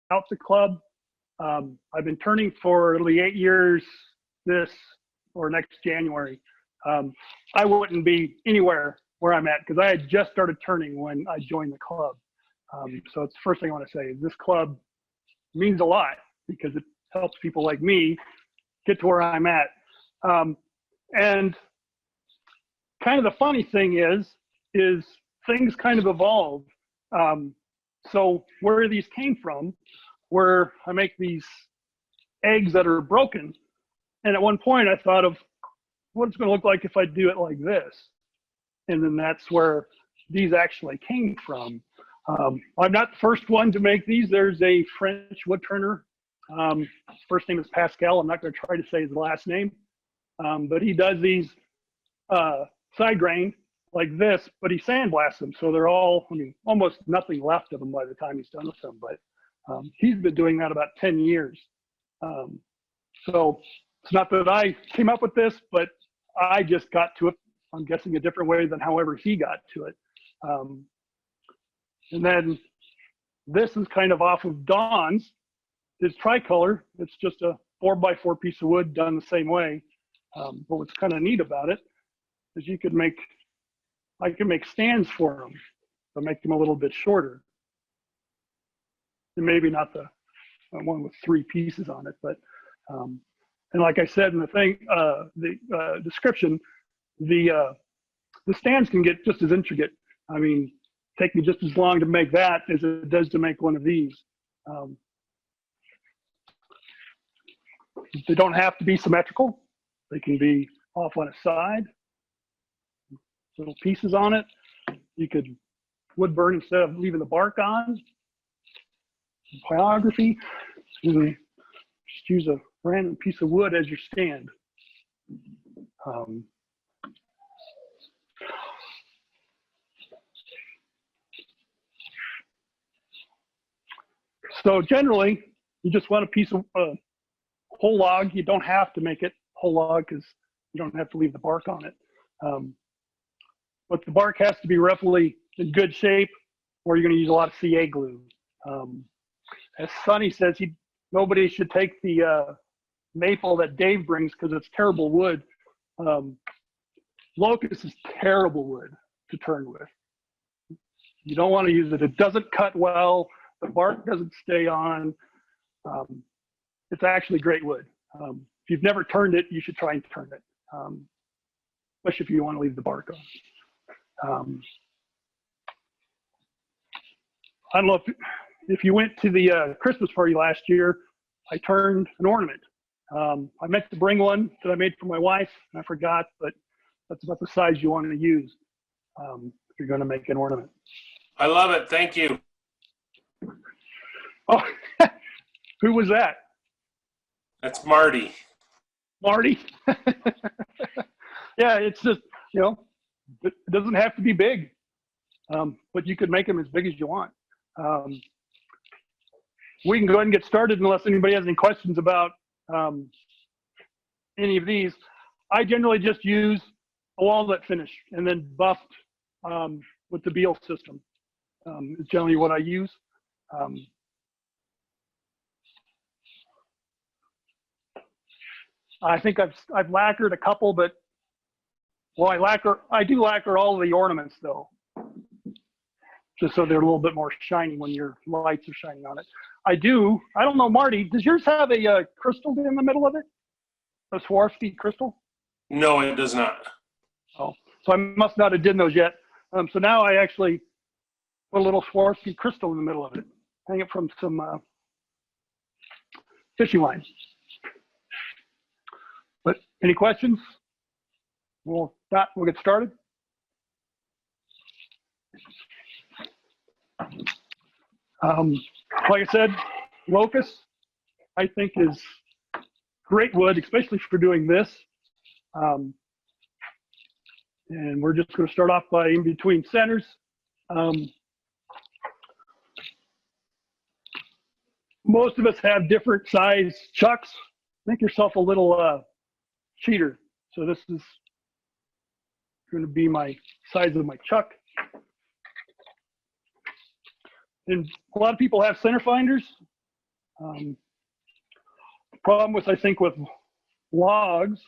the club. I've been turning for it'll be 8 years this or next January. I wouldn't be anywhere where I'm at because I had just started turning when I joined the club. So it's the first thing I want to say is this club means a lot because it helps people like me get to where I'm at. And kind of the funny thing is things kind of evolve. So where these came from, where I make these eggs that are broken. And at one point I thought of what it's going to look like if I do it like this. And then that's where these actually came from. I'm not the first one to make these. There's a French woodturner. His first name is Pascal. I'm not going to try to say his last name. But he does these side grain like this, but he sandblasts them. So they're all, I mean, almost nothing left of them by the time he's done with them. But he's been doing that about 10 years. So it's not that I came up with this, but I just got to it, I'm guessing a different way than however he got to it. And then this is kind of off of Don's. It's tricolor. It's just a 4x4 piece of wood done the same way. But what's kind of neat about it is I can make stands for them, but make them a little bit shorter. And maybe not the one with 3 pieces on it, but and like I said in the thing, the description, the stands can get just as intricate. I mean, take me just as long to make that as it does to make one of these. They don't have to be symmetrical. They can be off on a side, little pieces on it. You could wood burn instead of leaving the bark on. Biography, just use a random piece of wood as your stand. So generally, you just want a piece of whole log. You don't have to make it whole log because you don't have to leave the bark on it. But the bark has to be roughly in good shape, or you're going to use a lot of CA glue. As Sonny says, nobody should take the maple that Dave brings because it's terrible wood. Locust is terrible wood to turn with. You don't want to use it. It doesn't cut well. The bark doesn't stay on. It's actually great wood. If you've never turned it, you should try and turn it, especially if you want to leave the bark on. I don't know if you went to the Christmas party last year, I turned an ornament. I meant to bring one that I made for my wife, and I forgot, but that's about the size you want to use if you're going to make an ornament. I love it. Thank you. Oh, who was that? That's Marty. Marty? Yeah, it's just, it doesn't have to be big, but you could make them as big as you want. We can go ahead and get started unless anybody has any questions about any of these. I generally just use a walnut finish and then buffed with the Beal system. Is generally what I use. I think I've lacquered a couple, but I do lacquer all of the ornaments though, just so they're a little bit more shiny when your lights are shining on it. I don't know, Marty, does yours have a crystal in the middle of it? A Swarovski crystal? No, it does not. Oh, so I must not have done those yet. So now I actually put a little Swarovski crystal in the middle of it. Hang it from some fishing line. But any questions? We'll get started. Like I said, Locust, I think, is great wood, especially for doing this. And we're just going to start off by in between centers. Most of us have different size chucks. Make yourself a little cheater. So this is going to be my size of my chuck. And a lot of people have center finders. The problem with, I think, with logs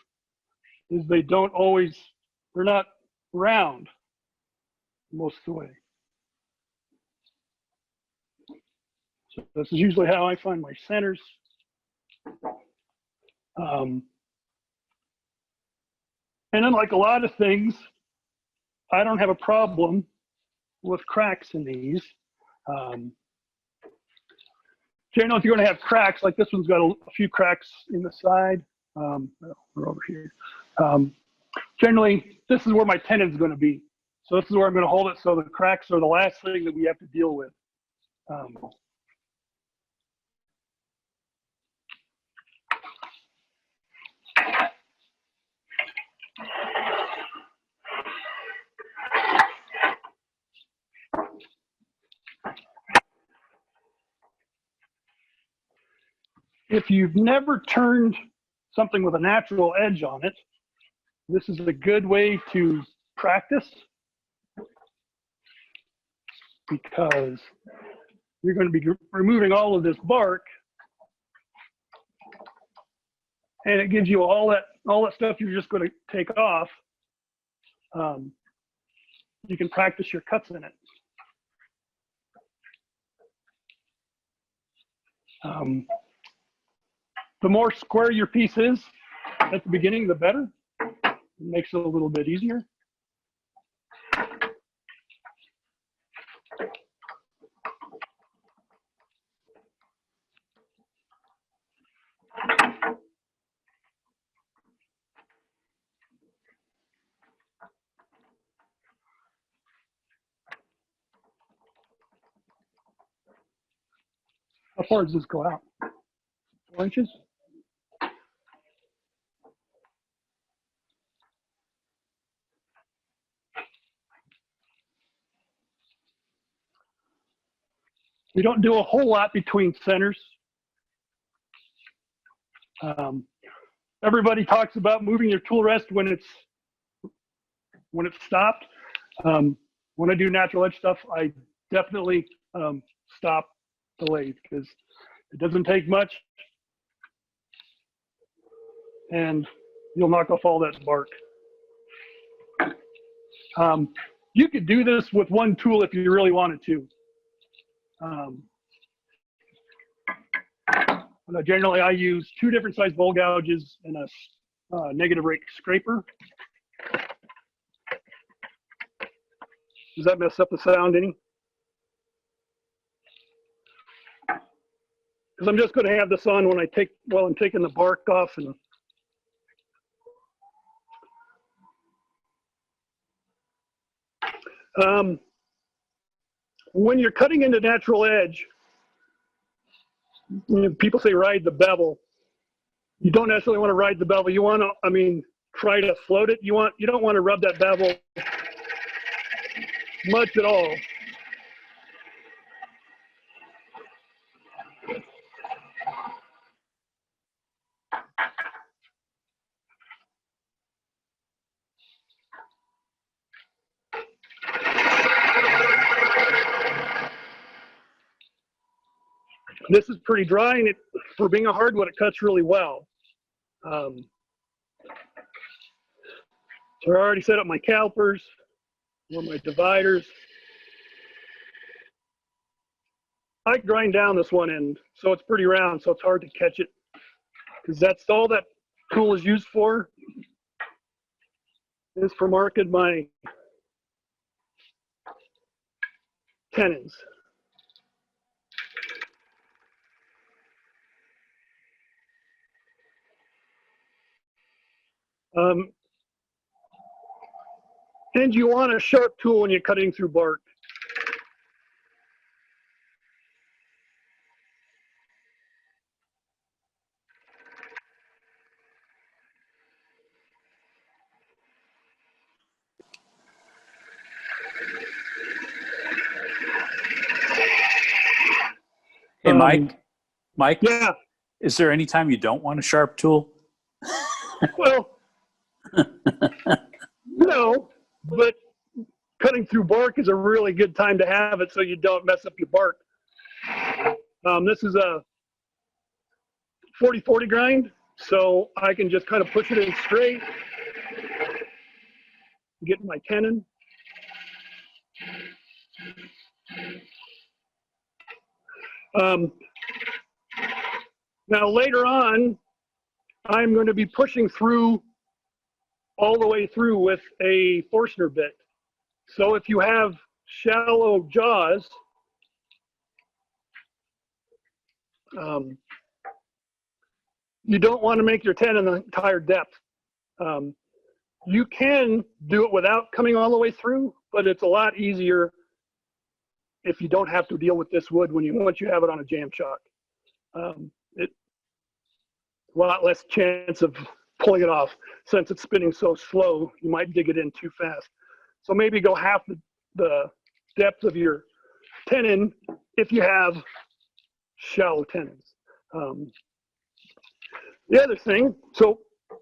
is they don't always, they're not round most of the way. So this is usually how I find my centers. And unlike a lot of things, I don't have a problem with cracks in these. Generally, if you're going to have cracks, like this one's got a few cracks in the side. We're over here. Generally, this is where my tenon's going to be. So this is where I'm going to hold it. So the cracks are the last thing that we have to deal with. If you've never turned something with a natural edge on it, this is a good way to practice, because you're going to be removing all of this bark, and it gives you all that stuff you're just going to take off. You can practice your cuts in it. The more square your piece is at the beginning, the better. It makes it a little bit easier. How far does this go out? 4 inches? We don't do a whole lot between centers. Everybody talks about moving your tool rest when it's stopped. When I do natural edge stuff, I definitely stop the lathe, because it doesn't take much, and you'll knock off all that bark. You could do this with one tool if you really wanted to. Generally, I use 2 different size bowl gouges and a negative rake scraper. Does that mess up the sound any? Because I'm just going to have this on when while I'm taking the bark off. And when you're cutting into natural edge, people say ride the bevel. You don't necessarily want to ride the bevel. You want to, try to float it. You don't want to rub that bevel much at all. This is pretty dry, and for being a hardwood, it cuts really well. So I already set up my calipers or my dividers. I grind down this one end, so it's pretty round, so it's hard to catch it, because that's all that tool is used for, is for marking my tenons. And you want a sharp tool when you're cutting through bark. Hey, Mike, Yeah. is there any time you don't want a sharp tool? Well, no, but cutting through bark is a really good time to have it, so you don't mess up your bark. This is a 40/40 grind, so I can just kind of push it in straight, get my tenon. Now later on, I'm going to be pushing through all the way through with a Forstner bit. So if you have shallow jaws, you don't want to make your tenon the entire depth. You can do it without coming all the way through, but it's a lot easier if you don't have to deal with this wood once you have it on a jam shock. It's a lot less chance of pulling it off. Since it's spinning so slow, you might dig it in too fast. So maybe go half the depth of your tenon if you have shallow tenons. The other thing, so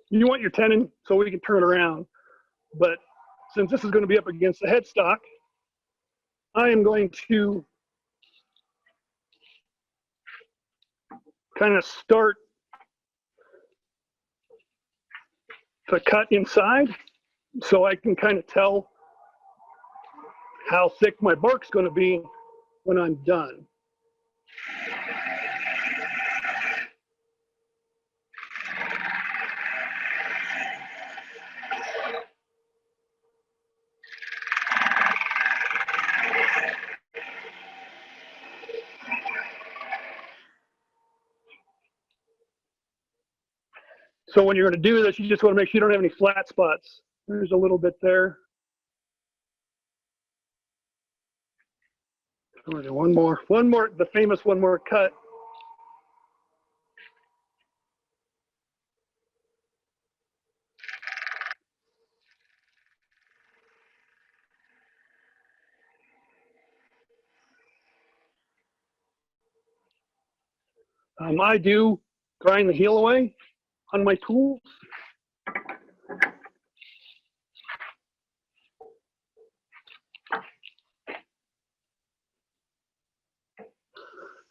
you want your tenon so we can turn it around, but since this is going to be up against the headstock, I am going to kind of start to cut inside so I can kind of tell how thick my bark's going to be when I'm done. So when you're going to do this, you just want to make sure you don't have any flat spots. There's a little bit there. One more, the famous one more cut. I do grind the heel away on my tools.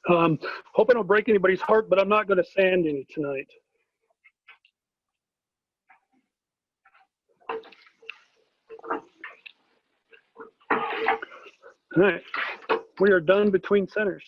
Hope I don't break anybody's heart, but I'm not going to sand any tonight. All right, we are done between centers.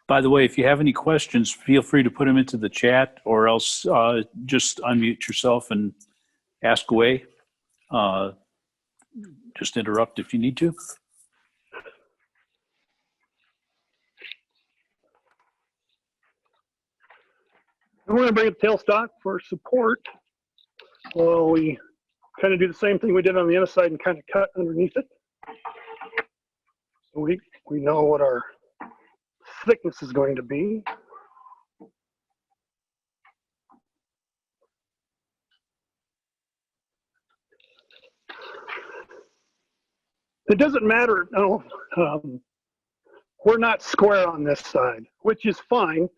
By the way, if you have any questions, feel free to put them into the chat, or else just unmute yourself and ask away. Just interrupt if you need to. I'm going to bring up tailstock for support. Well, we kind of do the same thing we did on the other side and kind of cut underneath it. So we know what our thickness is going to be. It doesn't matter. No, we're not square on this side, which is fine.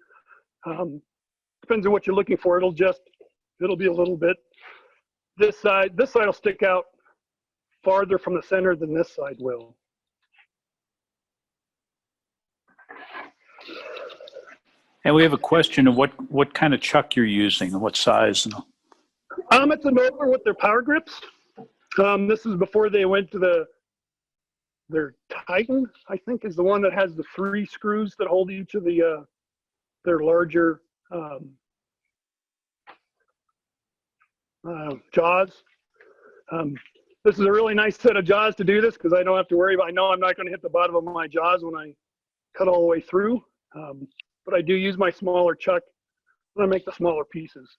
Depends on what you're looking for. It'll be a little bit. This side will stick out farther from the center than this side will. And we have a question of what kind of chuck you're using and what size. It's an over with their power grips. This is before they went to their Titan, I think, is the one that has the 3 screws that hold each of the their larger jaws. This is a really nice set of jaws to do this because I don't have to worry about. I know I'm not going to hit the bottom of my jaws when I cut all the way through. But I do use my smaller chuck I'm gonna make the smaller pieces.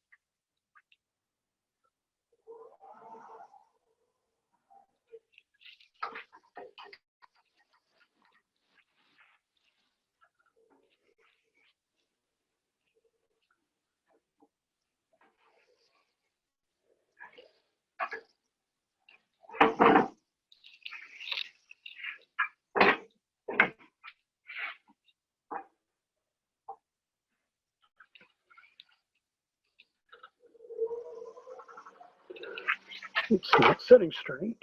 It's not sitting straight.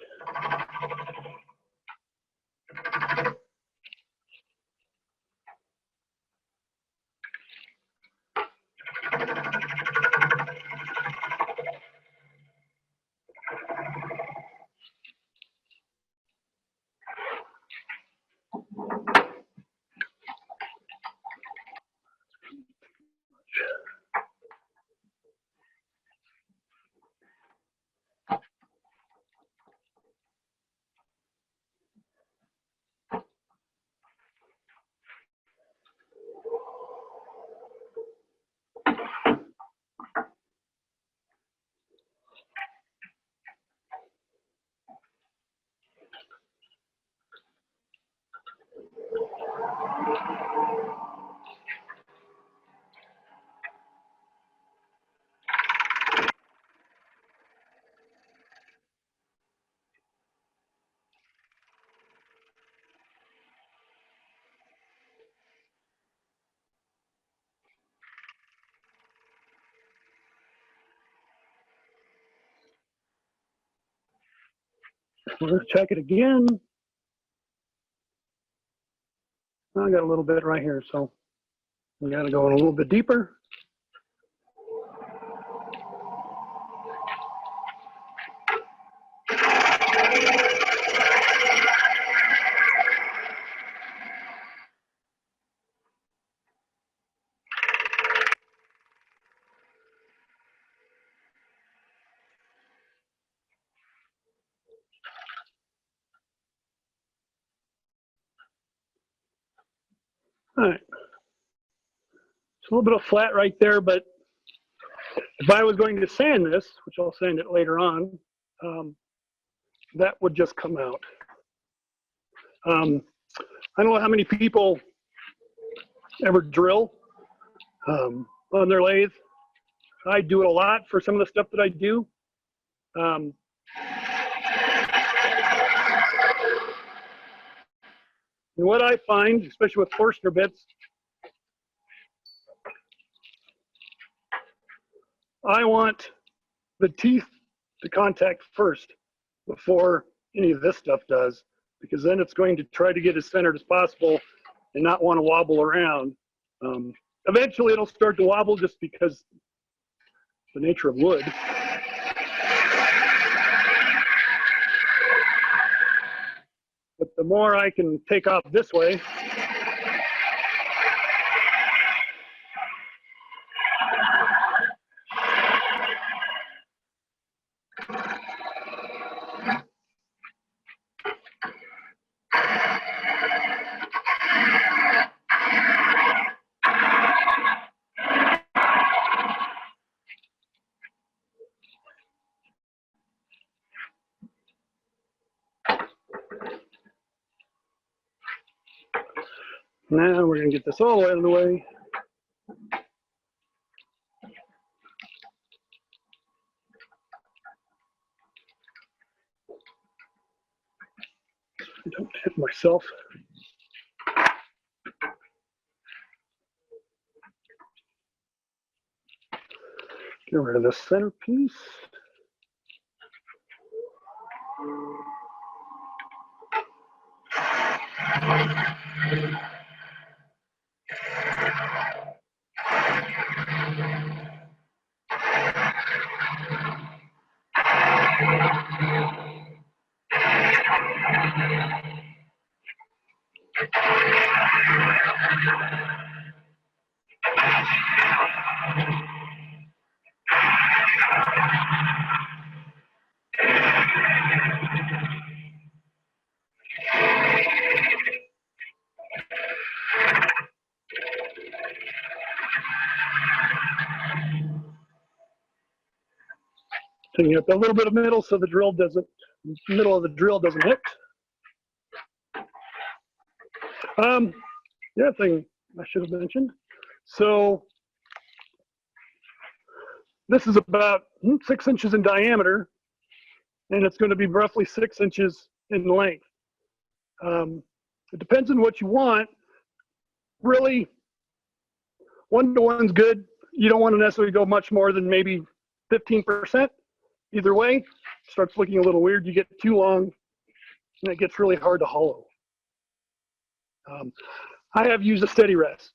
We're gonna check it again. I got a little bit right here, so we gotta go in a little bit deeper. All right. It's a little bit of flat right there, but if I was going to sand this, which I'll sand it later on, that would just come out. I don't know how many people ever drill on their lathe. I do it a lot for some of the stuff that I do. And what I find, especially with Forstner bits, I want the teeth to contact first before any of this stuff does, because then it's going to try to get as centered as possible and not want to wobble around. Eventually it'll start to wobble just because the nature of wood. But the more I can take off this way, now we're going to get this all out of the way. Don't hit myself. Get rid of this center piece. Taking up a little bit of middle so the middle of the drill doesn't hit. The other thing I should have mentioned. So this is about 6 inches in diameter, and it's going to be roughly 6 inches in length. It depends on what you want. Really, 1-to-1's good. You don't want to necessarily go much more than maybe 15%. Either way, it starts looking a little weird. You get too long, and it gets really hard to hollow. I have used a steady rest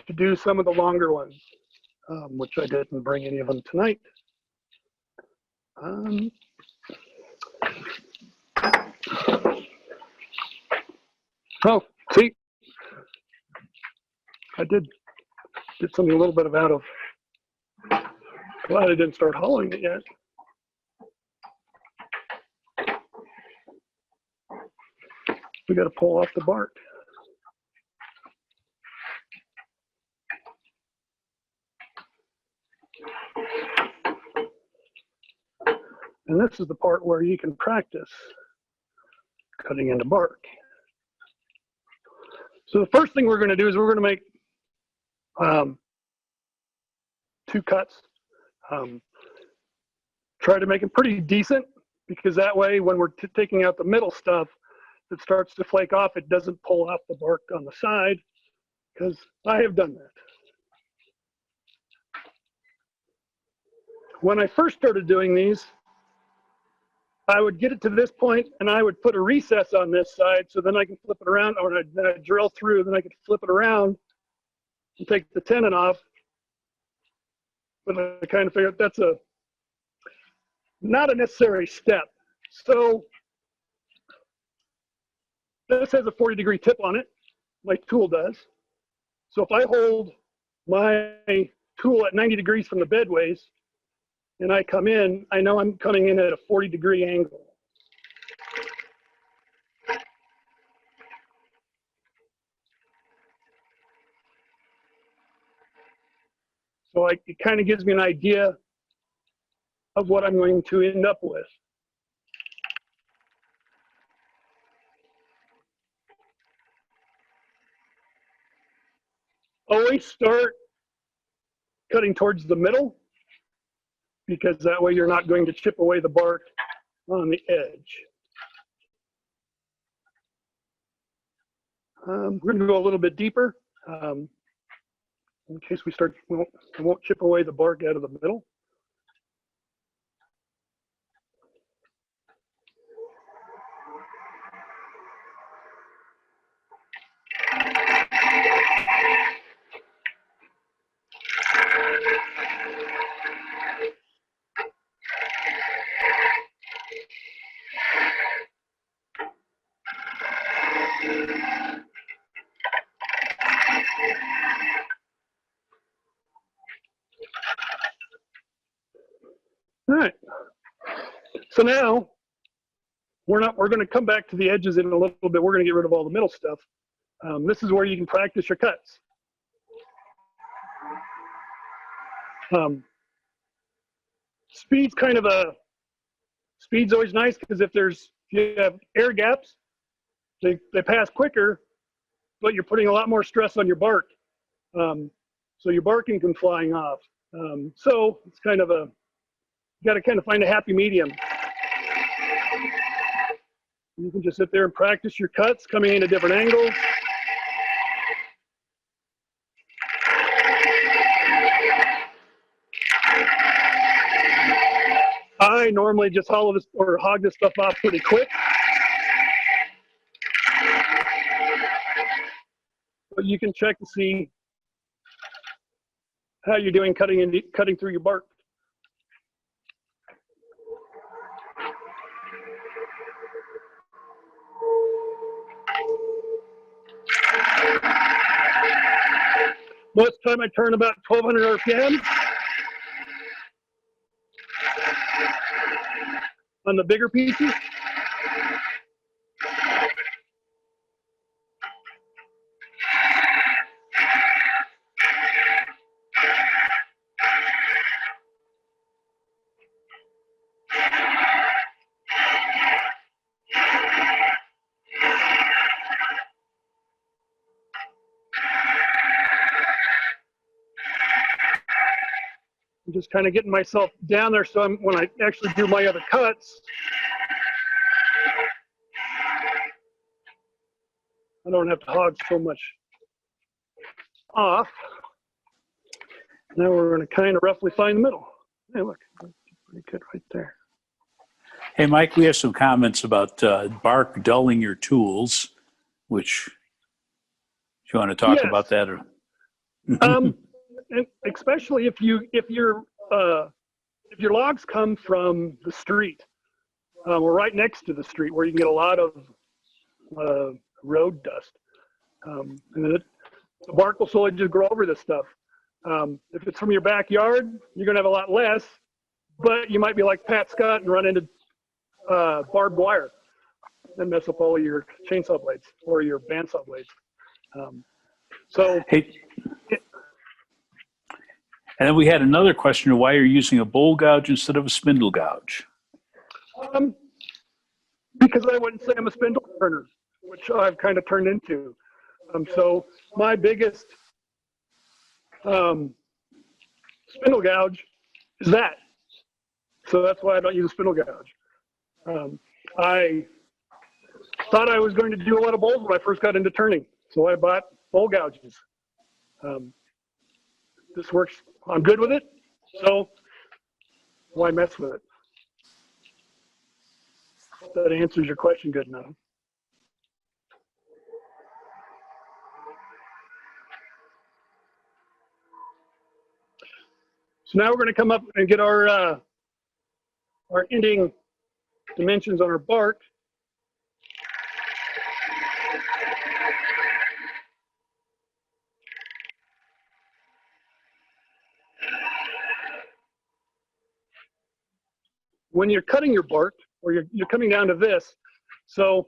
to do some of the longer ones, which I didn't bring any of them tonight. Oh, see, I did something a little bit out of. Glad I didn't start hollowing it yet. We got to pull off the bark. And this is the part where you can practice cutting into bark. So the first thing we're going to do is we're going to make 2 cuts. Try to make them pretty decent, because that way when we're taking out the middle stuff, if it starts to flake off, it doesn't pull off the bark on the side, because I have done that. When I first started doing these, I would get it to this point and I would put a recess on this side so then I can flip it around, or then I'd drill through, then I could flip it around and take the tenon off. But I kind of figured that's not a necessary step. So this has a 40-degree tip on it, like tool does. So if I hold my tool at 90 degrees from the bedways and I come in, I know I'm coming in at a 40-degree angle. So it kind of gives me an idea of what I'm going to end up with. Always start cutting towards the middle, because that way you're not going to chip away the bark on the edge. We're going to go a little bit deeper in case we won't chip away the bark out of the middle. All right. So now we're going to come back to the edges in a little bit. We're going to get rid of all the middle stuff. This is where you can practice your cuts. Speed's always nice, because if you have air gaps, they pass quicker, but you're putting a lot more stress on your bark. So your barking can flying off. So it's kind of you got to kind of find a happy medium. You can just sit there and practice your cuts, coming into different angles. I normally just hollow this or hog this stuff off pretty quick. But you can check to see how you're doing cutting through your bark. Most time I turn about 1200 RPM on the bigger pieces. just kind of getting myself down there so when I actually do my other cuts, I don't have to hog so much off. Now we're going to kind of roughly find the middle. Hey, look, pretty good right there. Hey, Mike, we have some comments about bark dulling your tools, which, if you want to talk Yes. about that. Or... And especially if your logs come from the street, or right next to the street where you can get a lot of road dust. And the bark will slowly just grow over this stuff. If it's from your backyard, you're going to have a lot less, but you might be like Pat Scott and run into barbed wire and mess up all your chainsaw blades or your bandsaw blades. Hey, and then we had another question of why you're using a bowl gouge instead of a spindle gouge. Because I wouldn't say I'm a spindle turner, which I've kind of turned into. So my biggest spindle gouge is that. So that's why I don't use a spindle gouge. I thought I was going to do a lot of bowls when I first got into turning, so I bought bowl gouges. This works. I'm good with it, so why mess with it? Hope that answers your question good enough. So now we're going to come up and get our ending dimensions on our bark. When you're cutting your bark, or you're coming down to this, so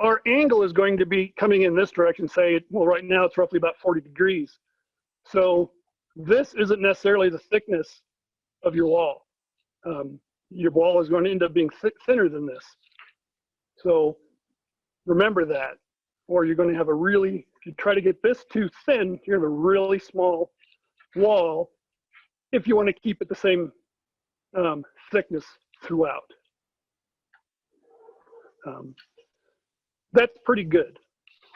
our angle is going to be coming in this direction, say, well, right now it's roughly about 40 degrees. So this isn't necessarily the thickness of your wall. Your wall is going to end up being thinner than this. So remember that, or you're going to have a really, if you try to get this too thin, you're going to have a really small wall if you want to keep it the same thickness throughout. That's pretty good.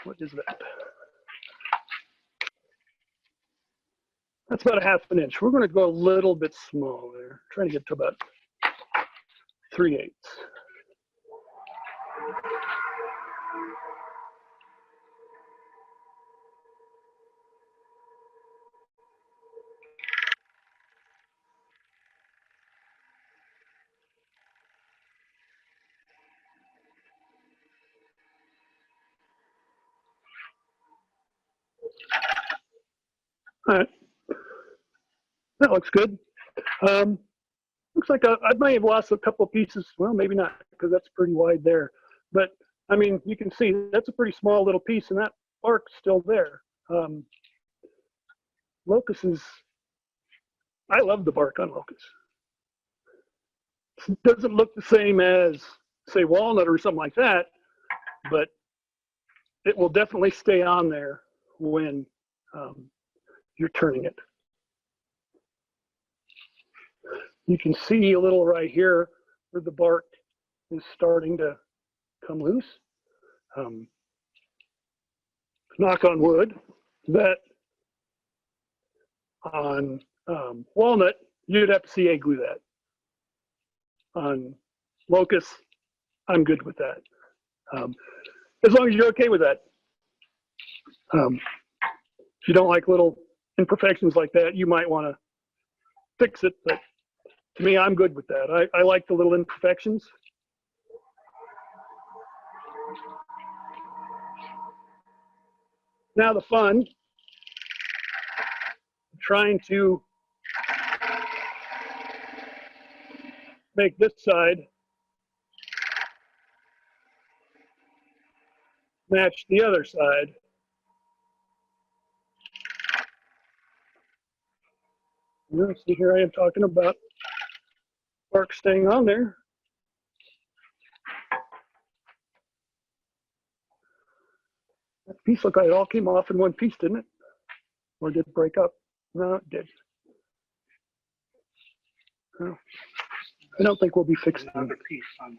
What is that? That's about a 1/2 inch. We're going to go a little bit smaller, trying to get to about 3/8. All right, that looks good. Looks like I might have lost a couple of pieces. Well, maybe not, because that's pretty wide there. But I mean, you can see that's a pretty small little piece, and that bark's still there. Locust is, I love the bark on locust. It doesn't look the same as, say, walnut or something like that, but it will definitely stay on there when you're turning it. You can see a little right here where the bark is starting to come loose. Knock on wood, that on walnut, you'd have to CA glue that. On locust, I'm good with that. As long as you're okay with that. If you don't like little imperfections like that, you might want to fix it, but to me, I'm good with that. I like the little imperfections. Now the fun, trying to make this side match the other side. You know, see, here I am talking about bark staying on there. That piece looked like it all came off in one piece, didn't it? Or did it break up? No, it did. Well, I don't think we'll be fixing another piece on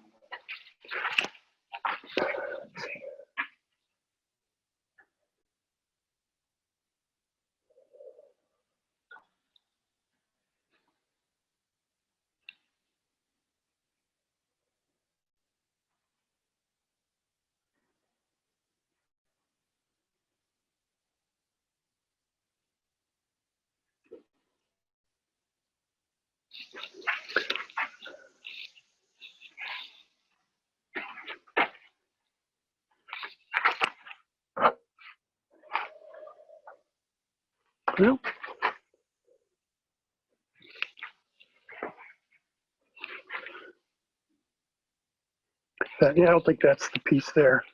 well, yeah, I don't think that's the piece there.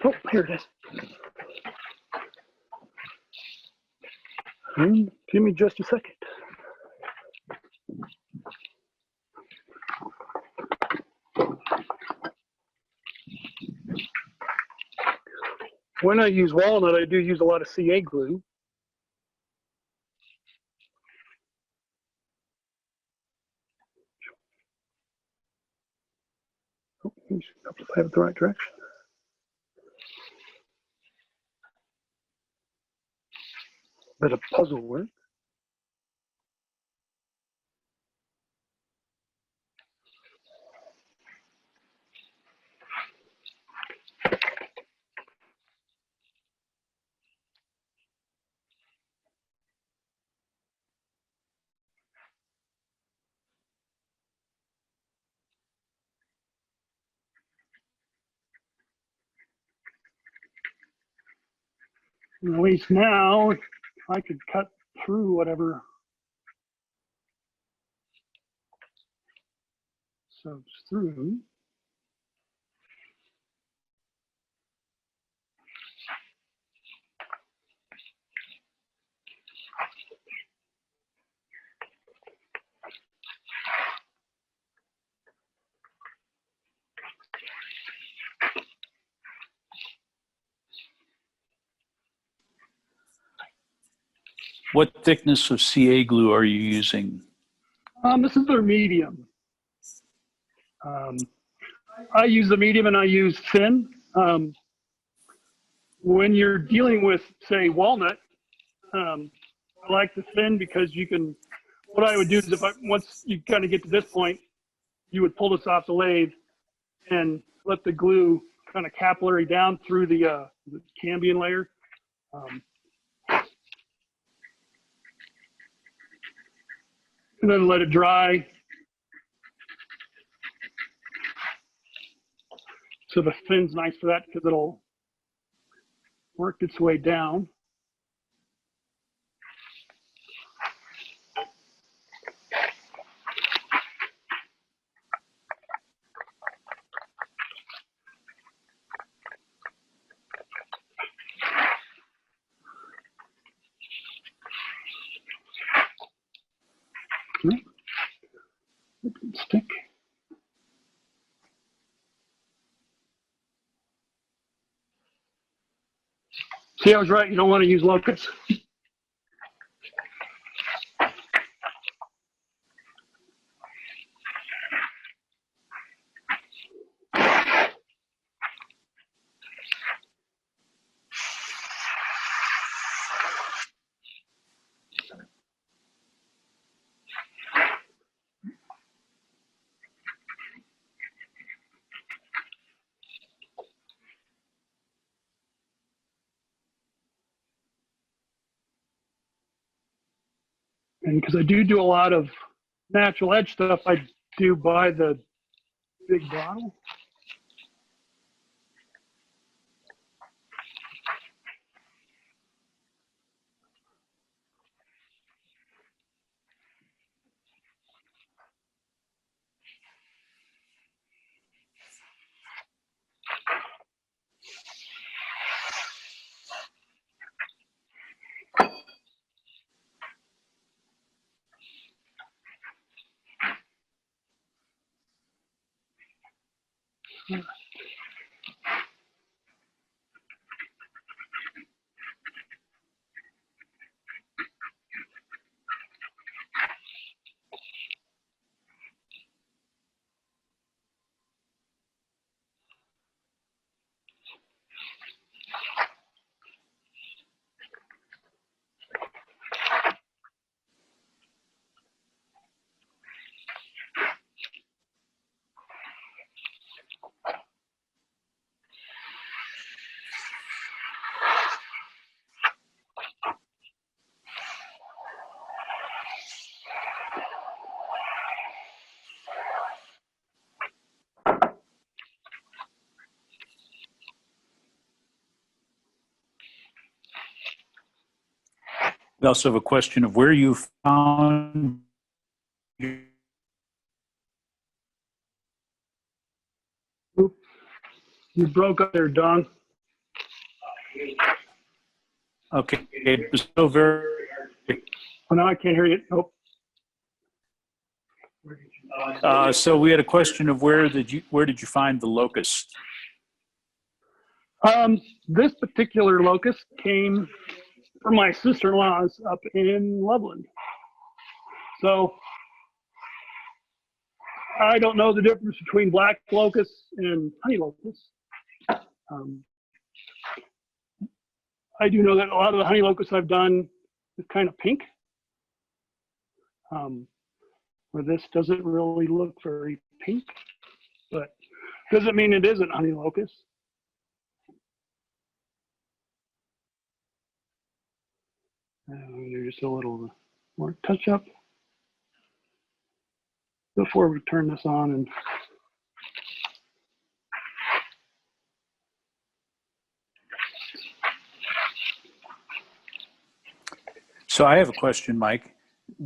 Oh, here it is. Give me just a second. When I use walnut, I do use a lot of CA glue. Oh, if I have it the right direction. Bit of puzzle work. At least now, I could cut through whatever. So it's through. What thickness of CA glue are you using? This is their medium. I use the medium and I use thin. When you're dealing with, say, walnut, I like the thin because you can, what I would do is once you kind of get to this point, you would pull this off the lathe and let the glue kind of capillary down through the cambium layer. And then let it dry. So the thin's nice for that because it'll work its way down. Okay. It didn't stick. See, I was right. You don't want to use Locust. And because I do a lot of natural edge stuff, I do buy the big bottle. We also have a question of where you found You broke up there, Don. okay, it was so very, Oh, now I can't hear you. Nope. so we had a question of where did you find the locust? This particular locust came from my sister-in-law's up in Loveland. So I don't know the difference between black locusts and honey locusts. I do know that a lot of the honey locusts I've done is kind of pink. Where this doesn't really look very pink, but doesn't mean it isn't honey locust. Just a little more touch up before we turn this on. And So I have a question, Mike.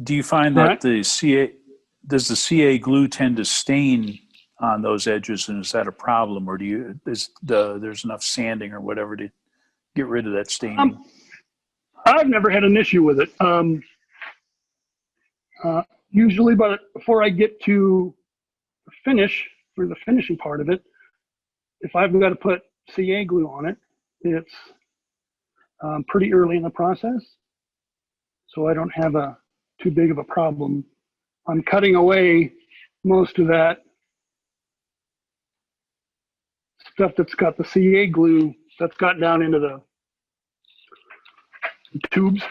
Do you find that does the CA glue tend to stain on those edges, and is that a problem, or there's enough sanding or whatever to get rid of that staining? I've never had an issue with it. Usually, but before I get to the finish, for the finishing part of it, if I've got to put CA glue on it, it's pretty early in the process, so I don't have too big of a problem. I'm cutting away most of that stuff that's got the CA glue that's got down into the tubes.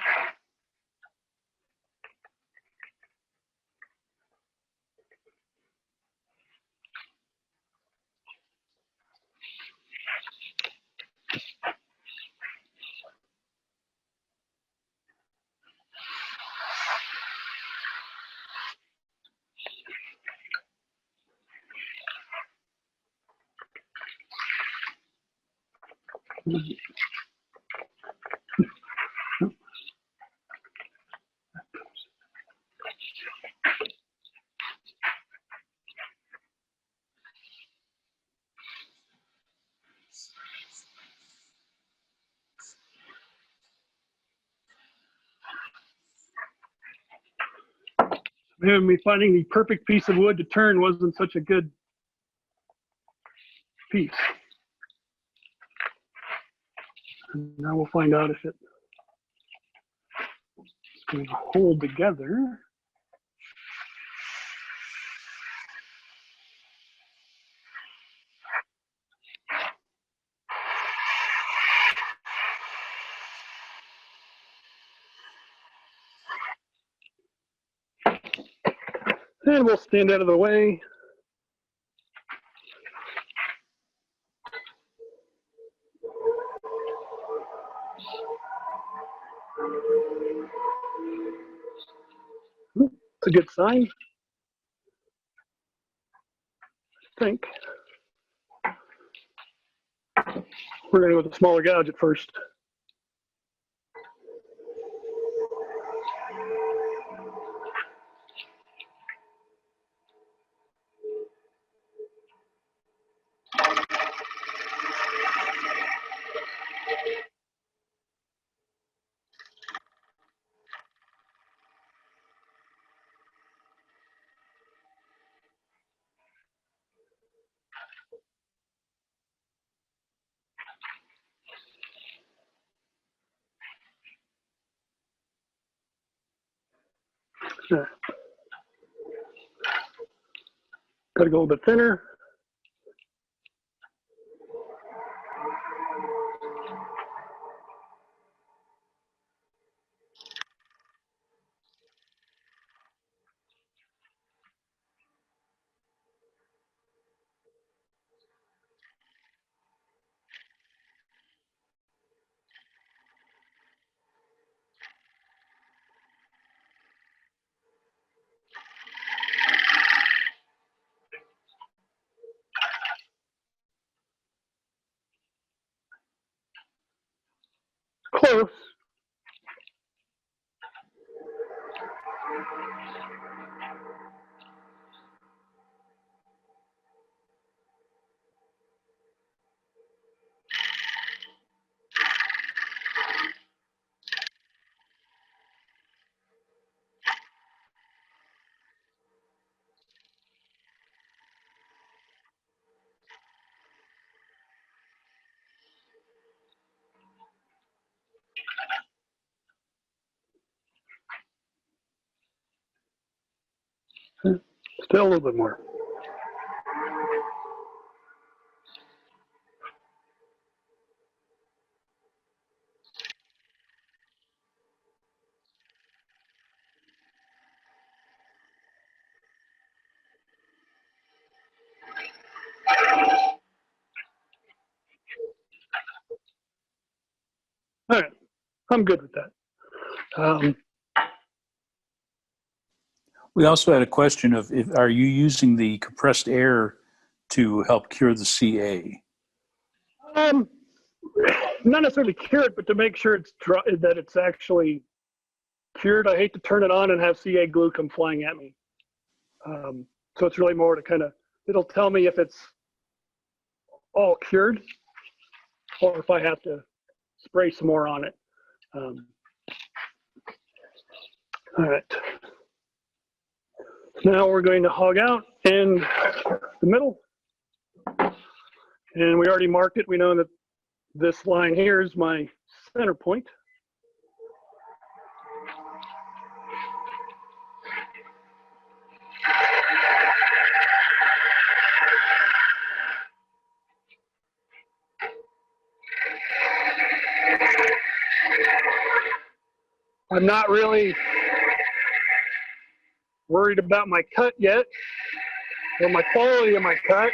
Me finding the perfect piece of wood to turn wasn't such a good piece. And now we'll find out if it's going to hold together. And we'll stand out of the way. It's a good sign, I think. We're going to go with a smaller gouge at first. Got to go a little bit thinner. Close. Still a little bit more. All right, I'm good with that. We also had a question of, are you using the compressed air to help cure the CA? Not necessarily cure it, but to make sure it's dry, that it's actually cured. I hate to turn it on and have CA glue come flying at me. So it's really more to kind of, it'll tell me if it's all cured or if I have to spray some more on it. All right. Now we're going to hog out in the middle. And we already marked it. We know that this line here is my center point. I'm not really worried about my cut yet, or my quality of my cut.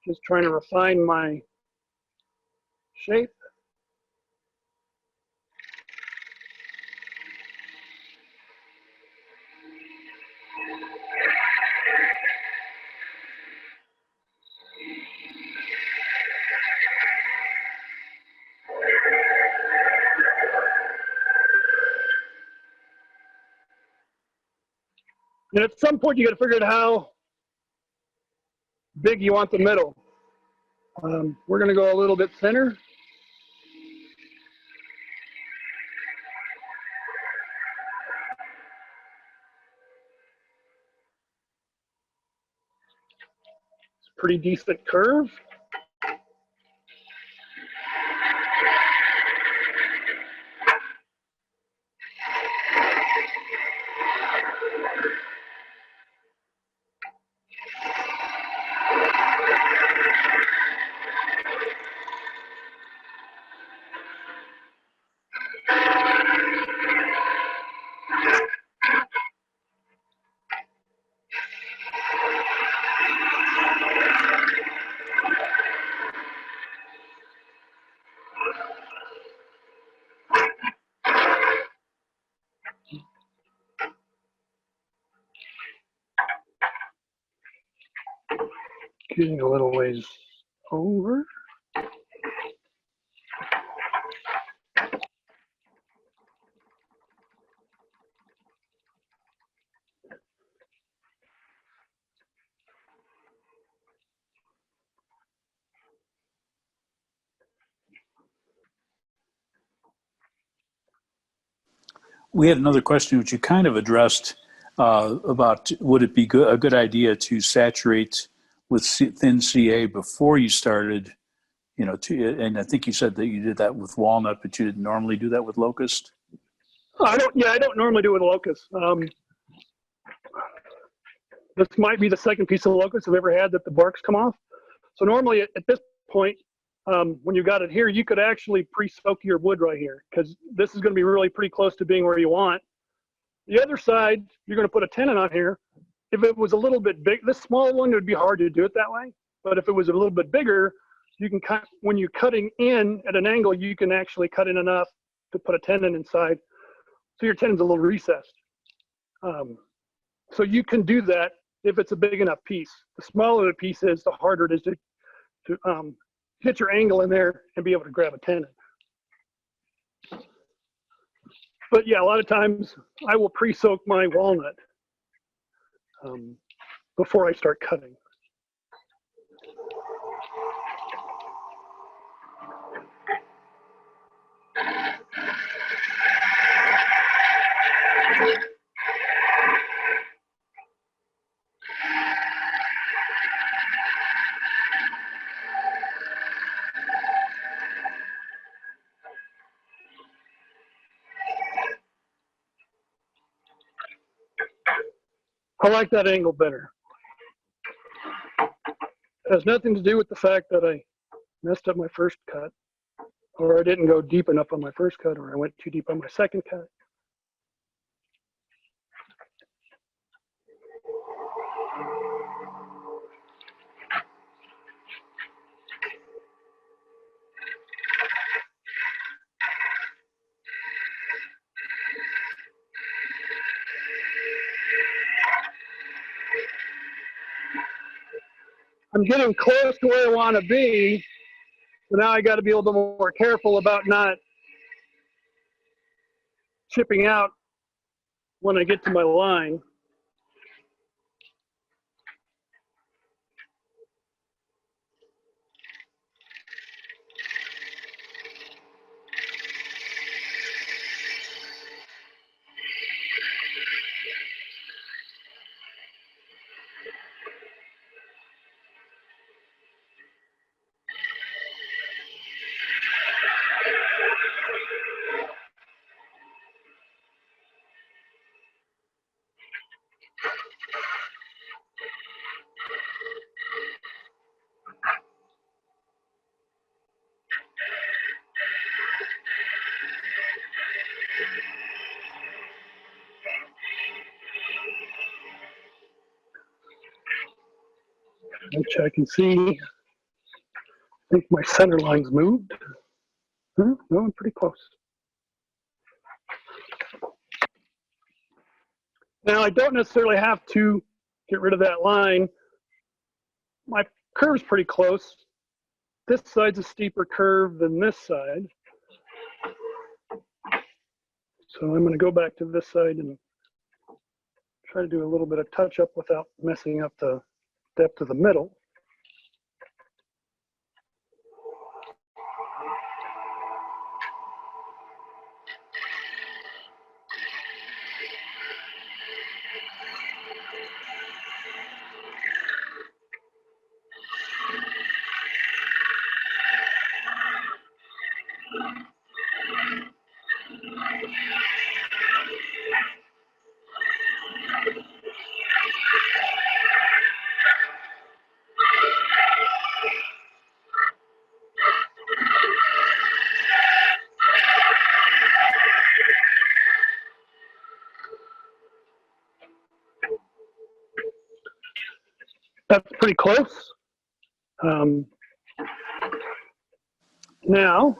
Just trying to refine my shape. And at some point, you got to figure out how big you want the middle. We're going to go a little bit thinner. It's a pretty decent curve. Getting a little ways over. We had another question which you kind of addressed about would it be a good idea to saturate with thin CA before you started, and I think you said that you did that with walnut, but you didn't normally do that with locust? I don't normally do it with locust. This might be the second piece of locust I've ever had that the barks come off. So normally at this point, when you got it here, you could actually pre-soak your wood right here because this is going to be really pretty close to being where you want. The other side, you're going to put a tenon on here. If it was a little bit big, this small one, it would be hard to do it that way. But if it was a little bit bigger, you can cut, when you're cutting in at an angle, you can actually cut in enough to put a tenon inside. So your tenon's a little recessed. So you can do that if it's a big enough piece. The smaller the piece is, the harder it is to hit your angle in there and be able to grab a tenon. But yeah, a lot of times I will pre-soak my walnut before I start cutting. I like that angle better. It has nothing to do with the fact that I messed up my first cut, or I didn't go deep enough on my first cut, or I went too deep on my second cut. I'm getting close to where I want to be, so now I got to be a little bit more careful about not chipping out when I get to my line. Which I can see, I think my center line's moved. No, I'm pretty close. Now I don't necessarily have to get rid of that line. My curve's pretty close. This side's a steeper curve than this side. So I'm going to go back to this side and try to do a little bit of touch up without messing up the depth of the middle. That's pretty close. Now,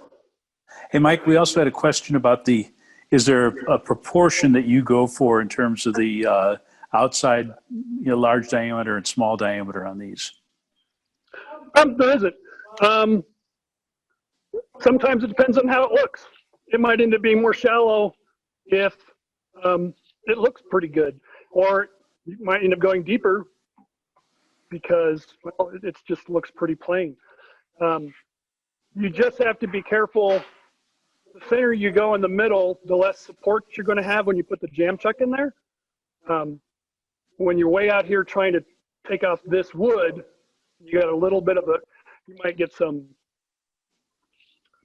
Hey, Mike, we also had a question about is there a proportion that you go for in terms of the outside, large diameter and small diameter on these? there isn't. Sometimes it depends on how it looks. It might end up being more shallow if it looks pretty good, or you might end up going deeper because, well, it just looks pretty plain. You just have to be careful. The thinner you go in the middle, the less support you're going to have when you put the jam chuck in there. When you're way out here trying to take off this wood, you got a little bit of you might get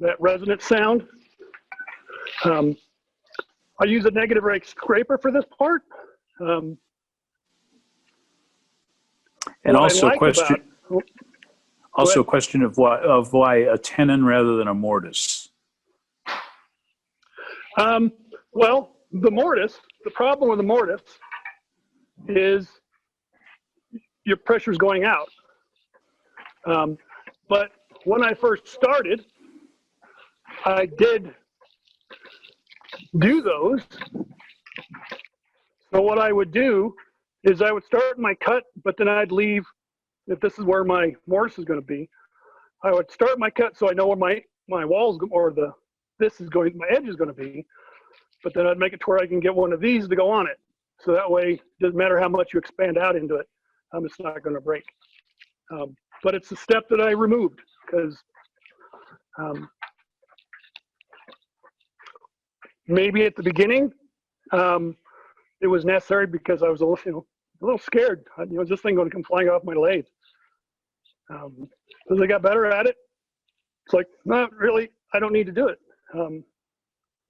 that resonant sound. I use a negative rake scraper for this part. And also a question of why a tenon rather than a mortise. Well, the problem with the mortise is your pressure's going out. But when I first started, I did do those. So what I would do is I would start my cut, but then I'd leave, if this is where my mortise is going to be, I would start my cut so I know where my walls or my edge is going to be. but then I'd make it to where I can get one of these to go on it. So that way, it doesn't matter how much you expand out into it, it's not going to break. But it's a step that I removed because maybe at the beginning, it was necessary because I was a little scared. Is this thing going to come flying off my lathe? As I got better at it, it's like, not really, I don't need to do it.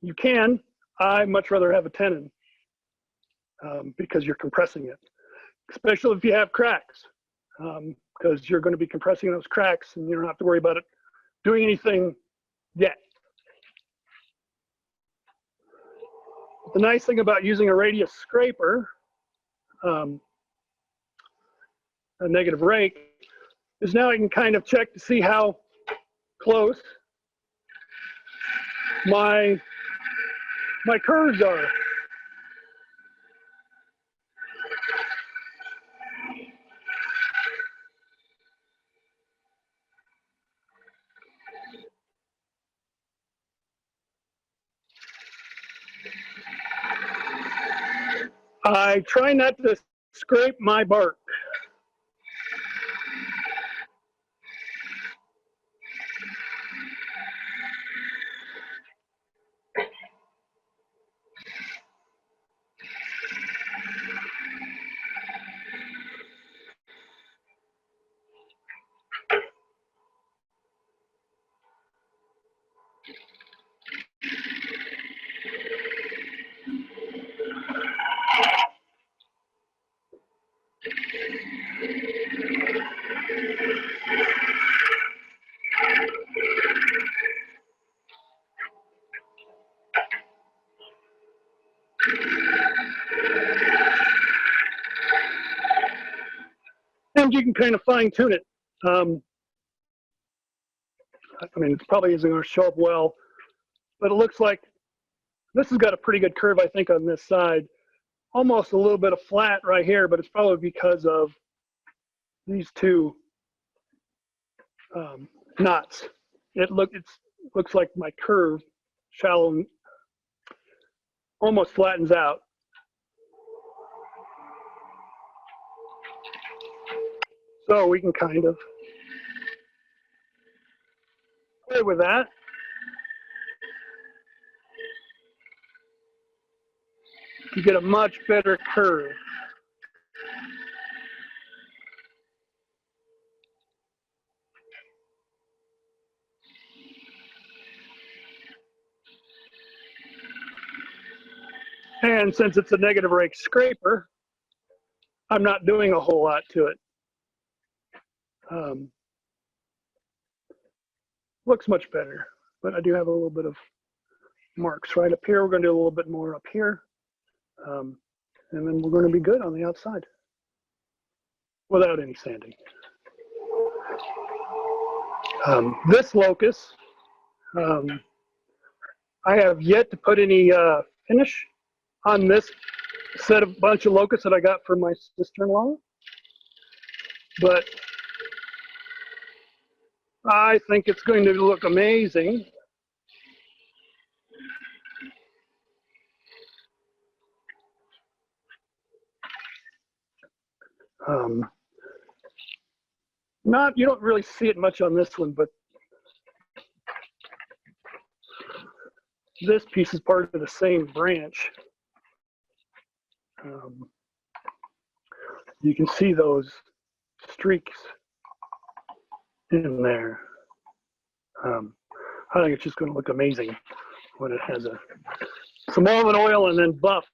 You can. I much rather have a tenon because you're compressing it, especially if you have cracks, because you're going to be compressing those cracks and you don't have to worry about it doing anything yet. The nice thing about using a radius scraper, a negative rake, is now I can kind of check to see how close my curves are. I try not to scrape my bark. And you can kind of fine tune it. I mean, it probably isn't going to show up well, but it looks like this has got a pretty good curve, I think, on this side. Almost a little bit of flat right here, but it's probably because of these two knots. It looks like my curve shallow almost flattens out. So we can kind of play with that. You get a much better curve. And since it's a negative rake scraper, I'm not doing a whole lot to it. Looks much better, but I do have a little bit of marks right up here. We're going to do a little bit more up here. And then we're going to be good on the outside without any sanding. This locust, I have yet to put any finish on this bunch of locusts that I got from my sister-in-law, but I think it's going to look amazing. You don't really see it much on this one, but this piece is part of the same branch. You can see those streaks in there. I think it's just going to look amazing when it has some almond oil and then buff.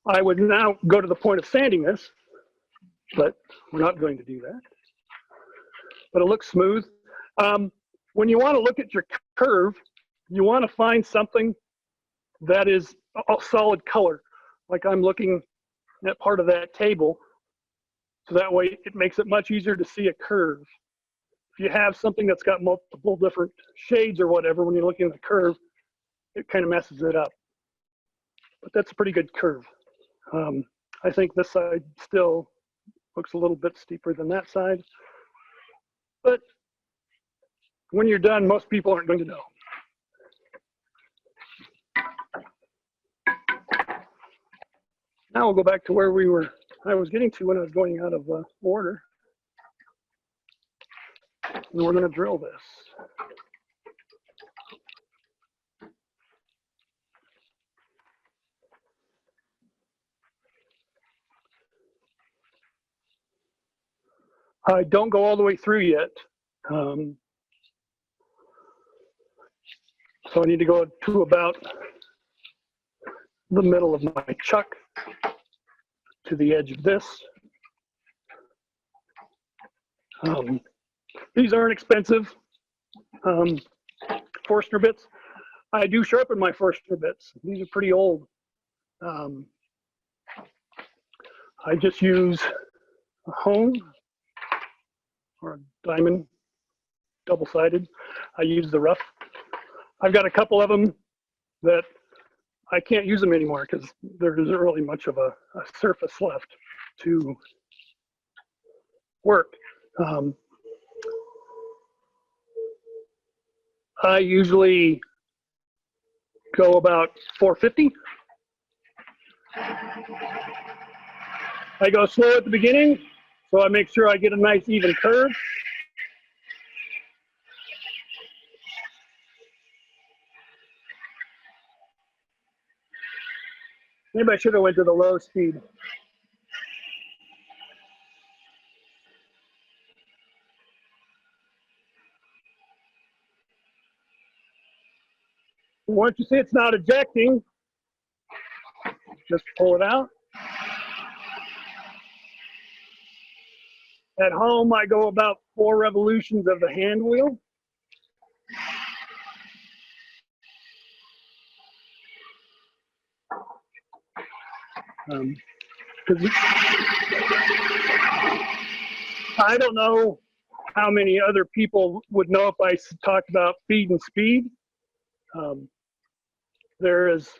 I would now go to the point of sanding this, but we're not going to do that. But it looks smooth. When you want to look at your curve, you want to find something that is a solid color. Like I'm looking at part of that table, so that way it makes it much easier to see a curve. If you have something that's got multiple different shades or whatever, when you're looking at the curve, it kind of messes it up. But that's a pretty good curve. I think this side still looks a little bit steeper than that side. But when you're done, most people aren't going to know. Now we'll go back to where I was getting to when I was going out of order. And we're going to drill this. I don't go all the way through yet. So I need to go to about the middle of my chuck to the edge of this. These aren't expensive Forstner bits. I do sharpen my Forstner bits. These are pretty old. I just use a hone or a diamond, double-sided. I use the rough. I've got a couple of them that I can't use them anymore because there isn't really much of a surface left to work. I usually go about 450. I go slow at the beginning, so I make sure I get a nice even curve. Maybe I should have went to the low speed. Once you see it's not ejecting, just pull it out. At home, I go about 4 revolutions of the hand wheel. I don't know how many other people would know if I talked about feed and speed. There is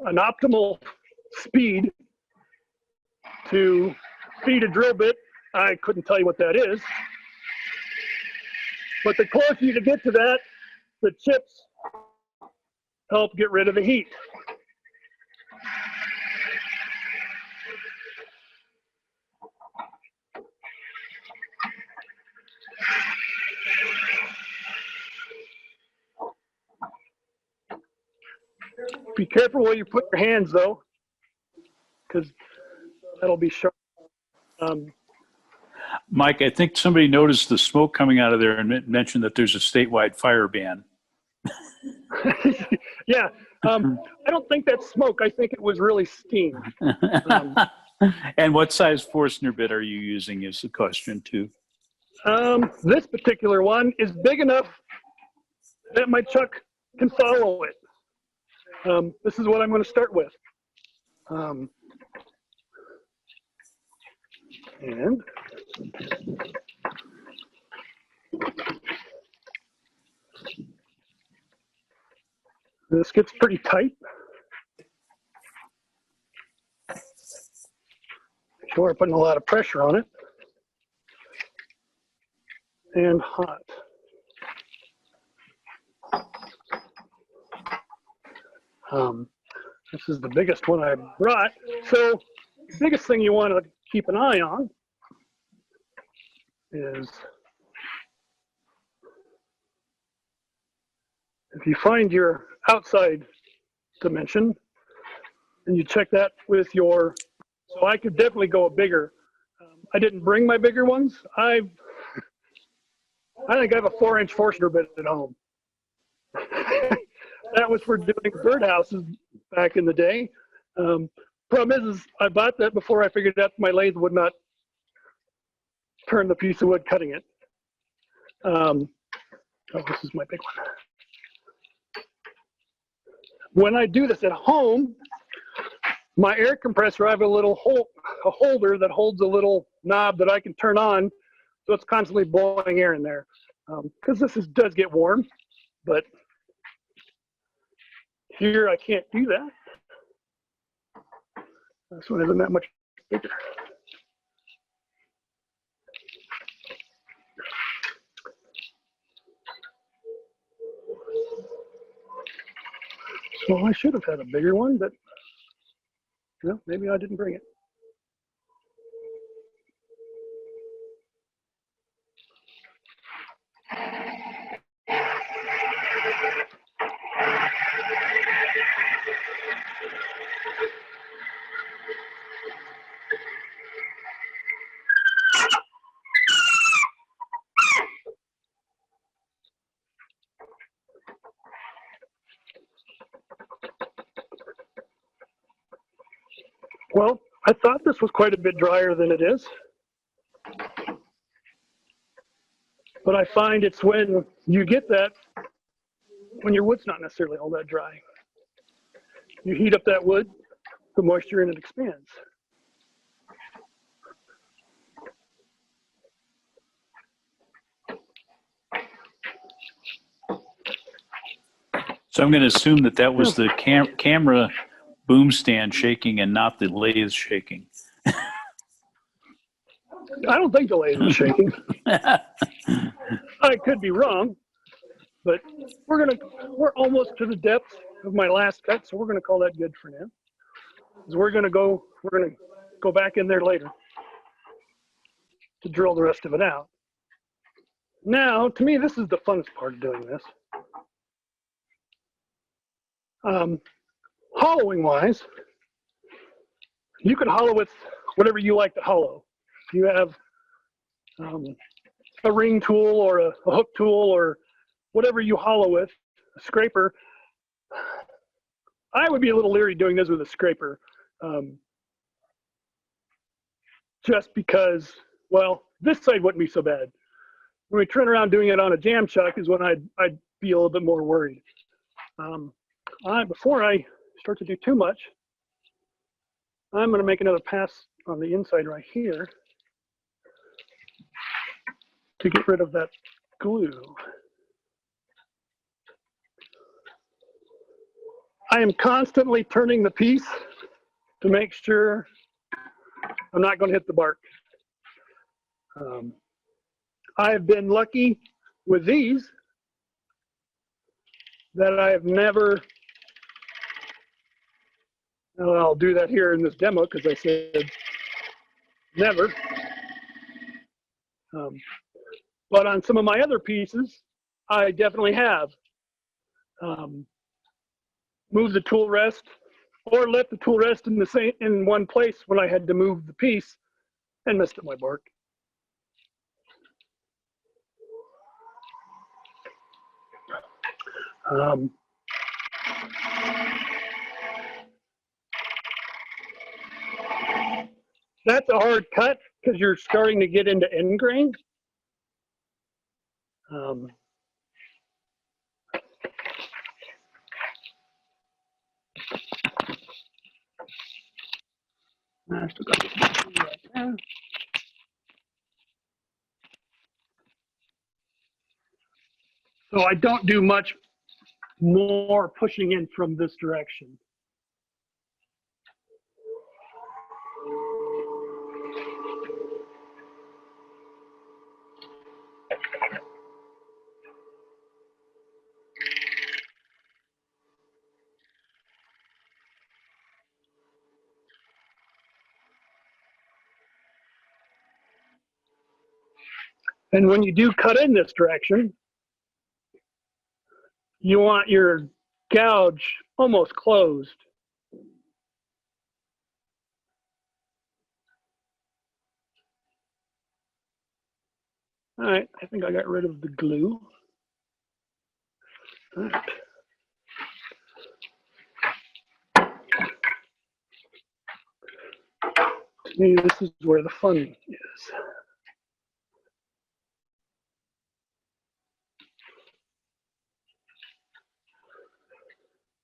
an optimal speed to feed a drill bit. I couldn't tell you what that is. But the closer you get to that, the chips help get rid of the heat. Be careful where you put your hands, though, because that'll be sharp. Mike, I think somebody noticed the smoke coming out of there and mentioned that there's a statewide fire ban. Yeah, I don't think that's smoke. I think it was really steam. And what size Forstner bit are you using is the question, too. This particular one is big enough that my chuck can follow it. This is what I'm going to start with. And this gets pretty tight. So we're putting a lot of pressure on it. And hot. This is the biggest one I brought. So the biggest thing you want to keep an eye on is if you find your outside dimension and you check that with your, so I could definitely go a bigger. I didn't bring my bigger ones. I think I have a 4-inch Forstner bit at home. That was for doing birdhouses back in the day. Problem is I bought that before I figured out my lathe would not turn the piece of wood cutting it. Oh, this is my big one. When I do this at home, my air compressor, I have a little holder that holds a little knob that I can turn on, so it's constantly blowing air in there. Because does get warm, but here I can't do that. This one isn't that much bigger. So I should have had a bigger one, but Well, maybe I didn't bring it. Well, I thought this was quite a bit drier than it is. But I find it's when you get that, when your wood's not necessarily all that dry. You heat up that wood, the moisture in it expands. So I'm going to assume that that was the camera boom stand shaking and not the lathe shaking. I don't think the lathe is shaking. I could be wrong, but we're almost to the depth of my last cut, so we're gonna call that good for now. Because we're gonna go back in there later to drill the rest of it out. Now, to me, this is the funnest part of doing this. Hollowing wise, you could hollow with whatever you like to hollow. If you have a ring tool or a hook tool or whatever you hollow with, a scraper. I would be a little leery doing this with a scraper, just because, well, this side wouldn't be so bad. When we turn around doing it on a jam chuck is when I'd be a little bit more worried. Before I start to do too much, I'm going to make another pass on the inside right here to get rid of that glue. I am constantly turning the piece to make sure I'm not going to hit the bark. I've been lucky with these that I have never, well, I'll do that here in this demo because I said never. But on some of my other pieces, I definitely have moved the tool rest or left the tool rest in one place when I had to move the piece and messed up my bark. That's a hard cut because you're starting to get into end grain. I still got this right there. So I don't do much more pushing in from this direction. And when you do cut in this direction, you want your gouge almost closed. All right, I think I got rid of the glue. All right. To me, this is where the fun is.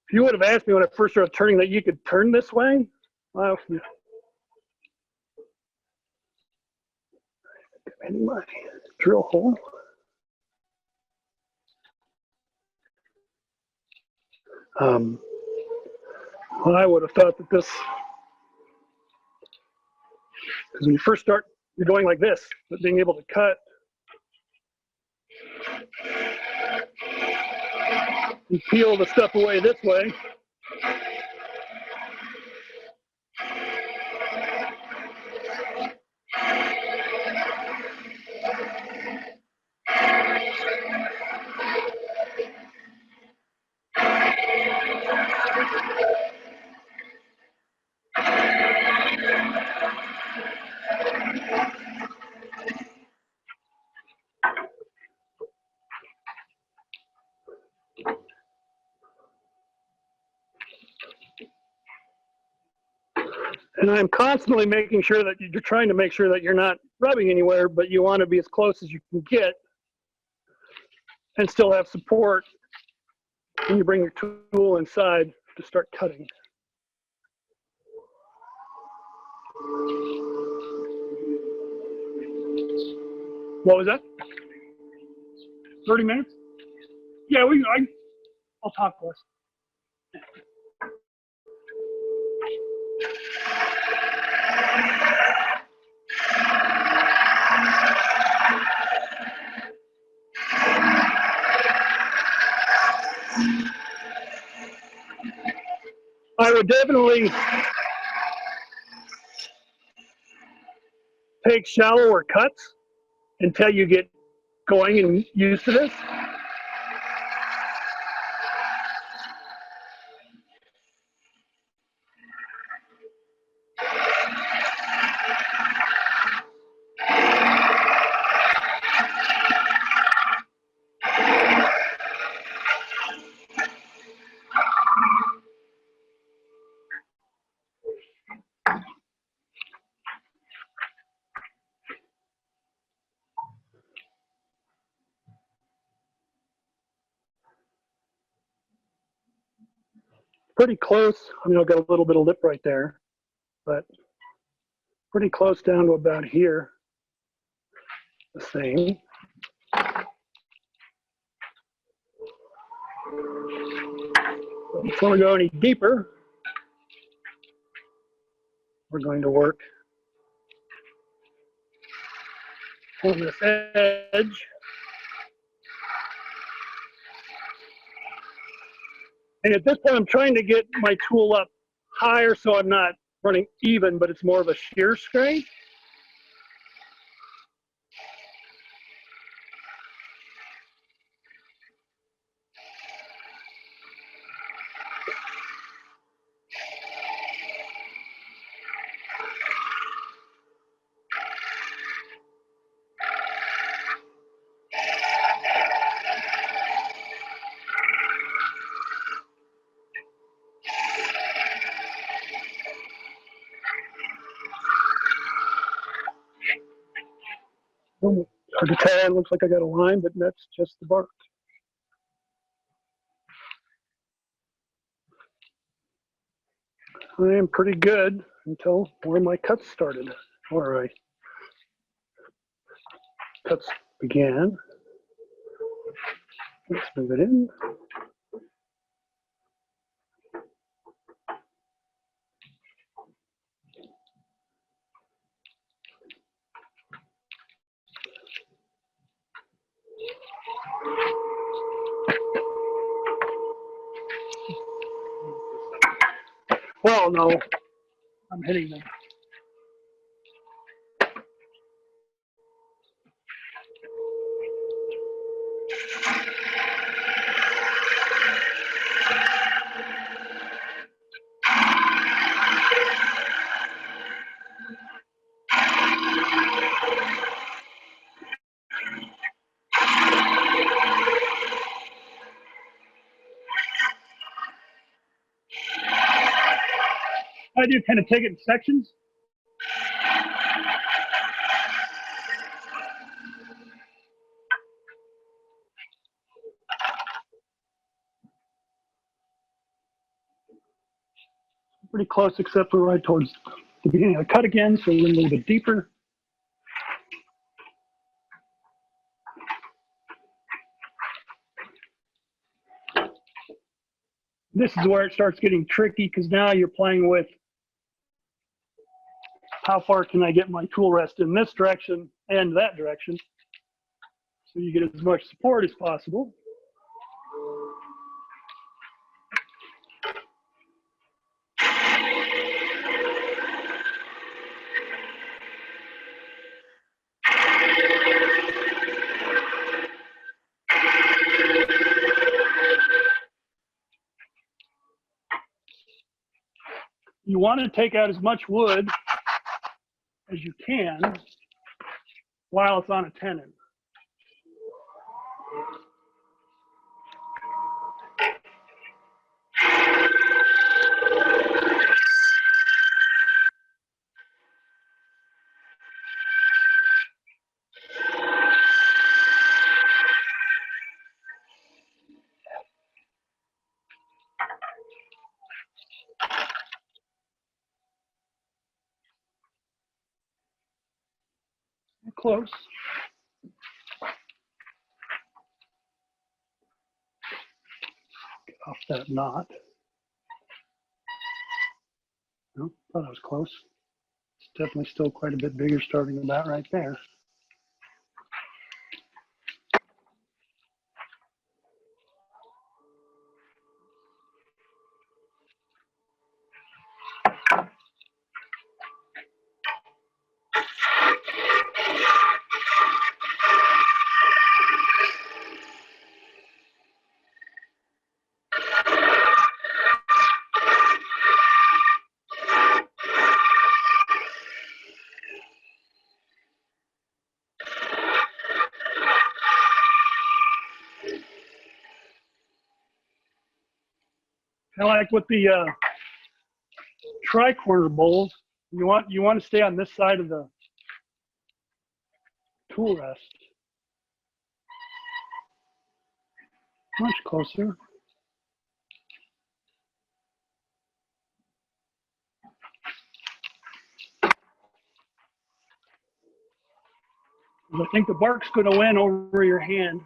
If you would have asked me when I first started turning that you could turn this way, well, in my drill hole. Well, I would have thought that this, because when you first start, you're going like this, but being able to cut and peel the stuff away this way. And I'm constantly making sure that you're trying to make sure that you're not rubbing anywhere, but you want to be as close as you can get and still have support when you bring your tool inside to start cutting. What was that? 30 minutes? Yeah, I'll talk less. I would definitely take shallower cuts until you get going and used to this. Pretty close. I mean, I've got a little bit of lip right there, but pretty close down to about here. The same. But before we go any deeper, we're going to work on this edge. And at this point, I'm trying to get my tool up higher so I'm not running even, but it's more of a shear scrape. Hard to tell, it looks like I got a line, but that's just the bark. I am pretty good until where my cuts started. All right. Cuts began. Let's move it in. Well, no, I'm hitting them. I do kind of take it in sections. Pretty close, except for right towards the beginning of the cut again, so we're a little bit deeper. This is where it starts getting tricky because now you're playing with how far can I get my tool rest in this direction and that direction so you get as much support as possible. You want to take out as much wood as you can while it's on a tenon. close. Get off that knot. No, thought I was close. It's definitely still quite a bit bigger starting about right there. Kind of like with the tri-corner bowls, you want to stay on this side of the tool rest. Much closer. I think the bark's going to win over your hand.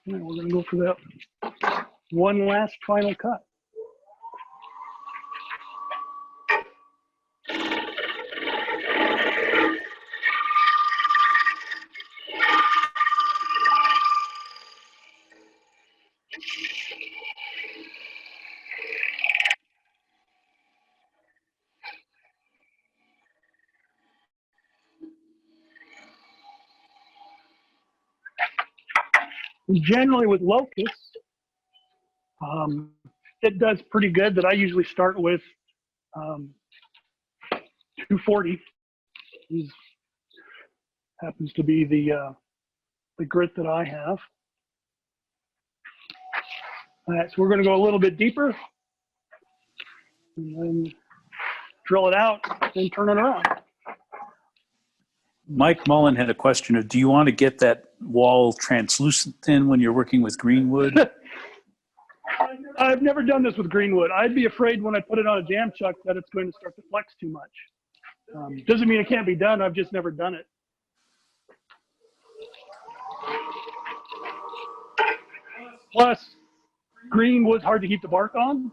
And we're going to go for that one last final cut. Generally with Locust, it does pretty good that I usually start with 240. This happens to be the grit that I have. All right, so we're going to go a little bit deeper and then drill it out and turn it around. Mike Mullen had a question of, do you want to get that wall translucent thin when you're working with green wood? I've never done this with green wood. I'd be afraid when I put it on a jam chuck that it's going to start to flex too much. Doesn't mean it can't be done. I've just never done it. Plus, green wood's hard to keep the bark on.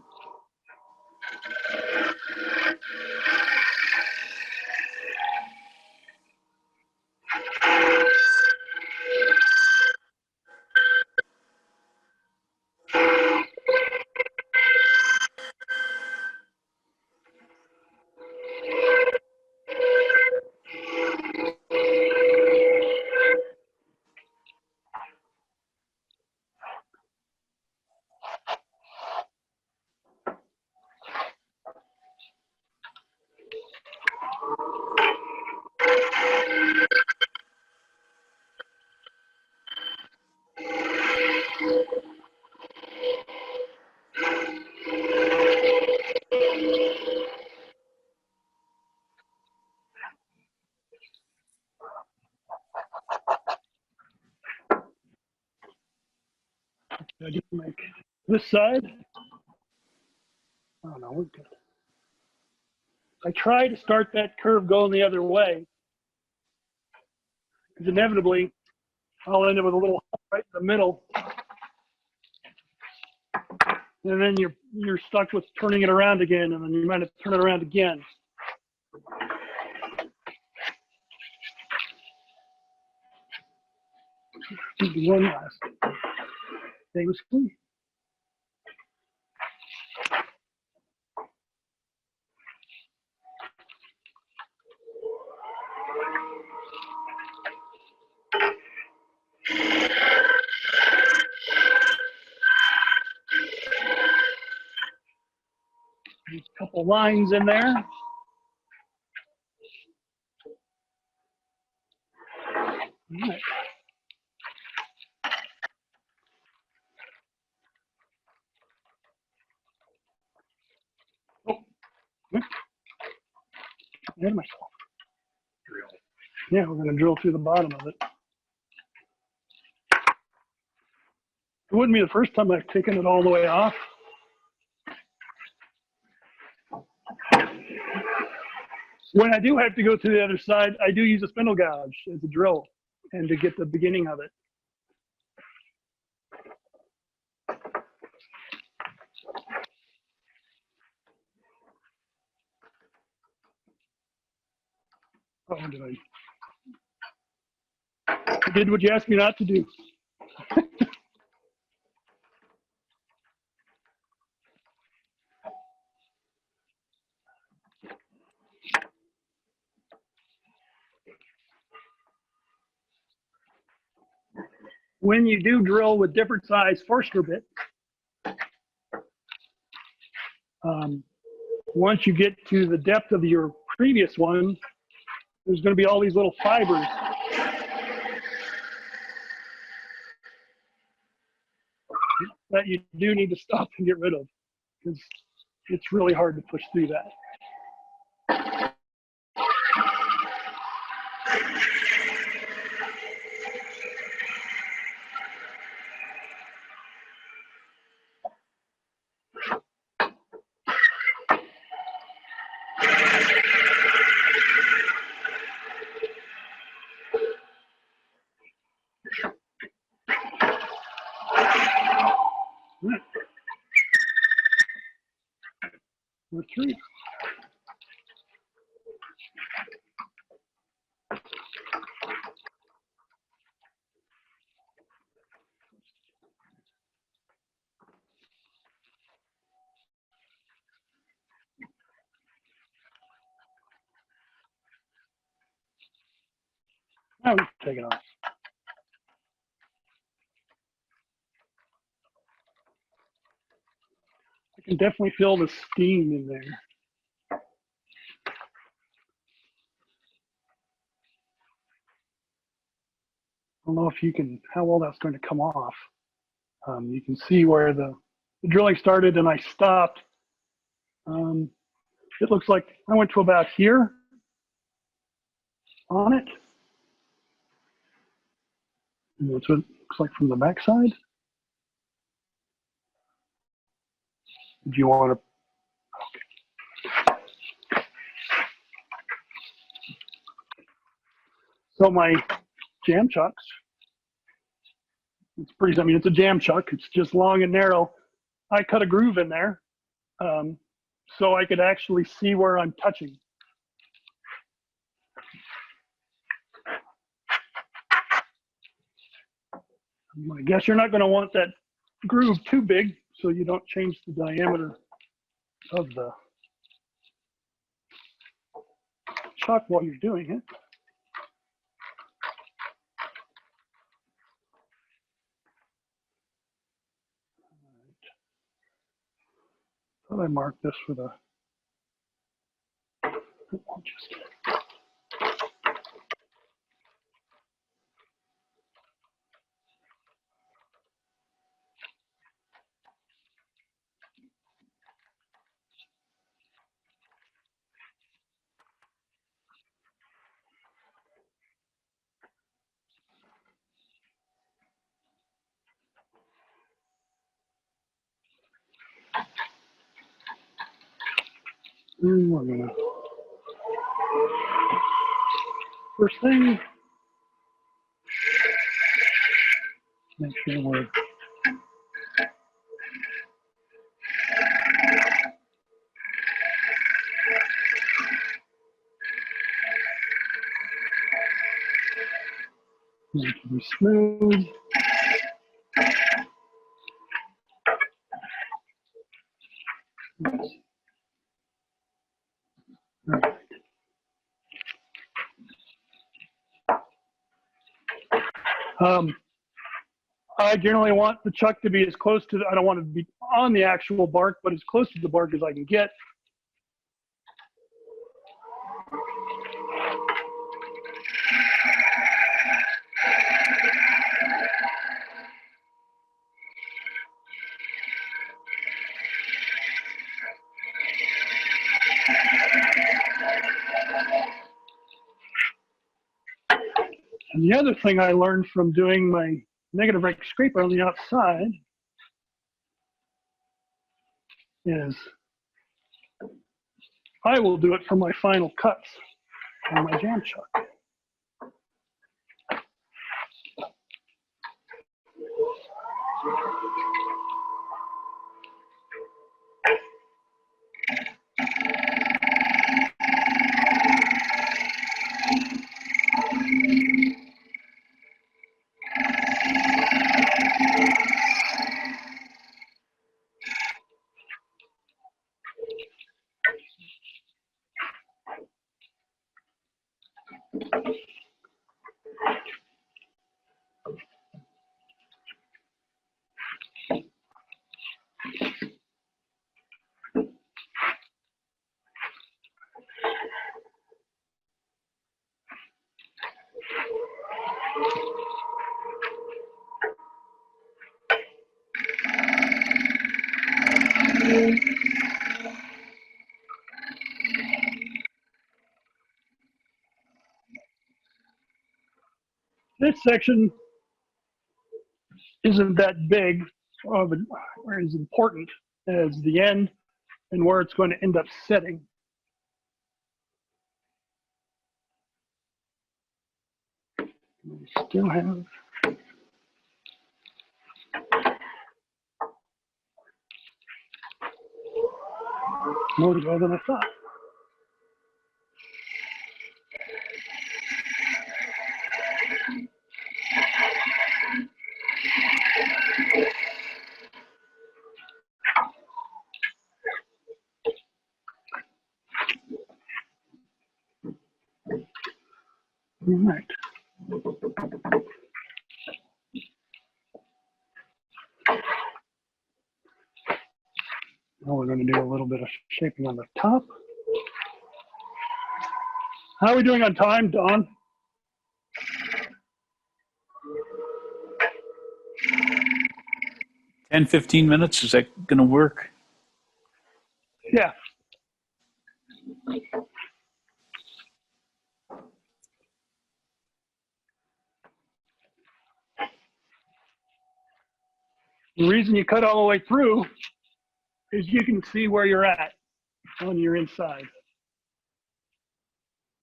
I just make this side. Oh no, we're good. I try to start that curve going the other way, because inevitably I'll end up with a little hump right in the middle, and then you're stuck with turning it around again, and then you might have to turn it around again. One last thing was clean. couple lines in there. All right. Oh, ahead of myself. Yeah, we're going to drill through the bottom of it. It wouldn't be the first time I've taken it all the way off. When I do have to go to the other side, I do use a spindle gouge as a drill and to get the beginning of it. Oh, I did what you asked me not to do. When you do drill with different size Forstner bit, once you get to the depth of your previous one, there's going to be all these little fibers. That you do need to stop and get rid of, because it's really hard to push through that. Number 3. Now we can take it off. I can definitely feel the steam in there. I don't know if you can, how well that's going to come off. You can see where the drilling started and I stopped. It looks like I went to about here on it. And that's what it looks like from the back side. Do you want to? Okay. So my jam chucks, it's pretty, I mean, it's a jam chuck. It's just long and narrow. I cut a groove in there so I could actually see where I'm touching. I guess you're not going to want that groove too big so you don't change the diameter of the chuck while you're doing it. Thought I marked this with a just. And we're gonna, first thing, make sure we're make it be smooth. I generally want the chuck to be as close to, I don't want it to be on the actual bark, but as close to the bark as I can get. And the other thing I learned from doing my negative rake scraper on the outside is I will do it for my final cuts on my jam chuck. This section isn't that big or as important as the end and where it's going to end up sitting. We still have more to go than I thought. All right. Now we're going to do a little bit of shaping on the top. How are we doing on time, Dawn? 10, 15 minutes, is that going to work? Yeah. The reason you cut all the way through is you can see where you're at on your inside.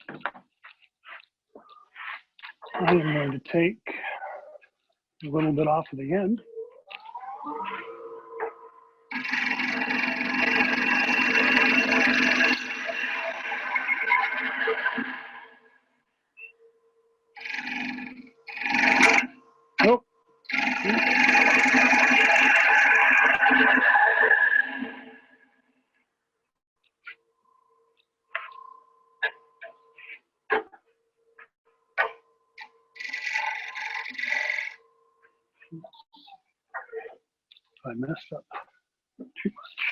I am going to take a little bit off of the end. Nope. I messed up too much.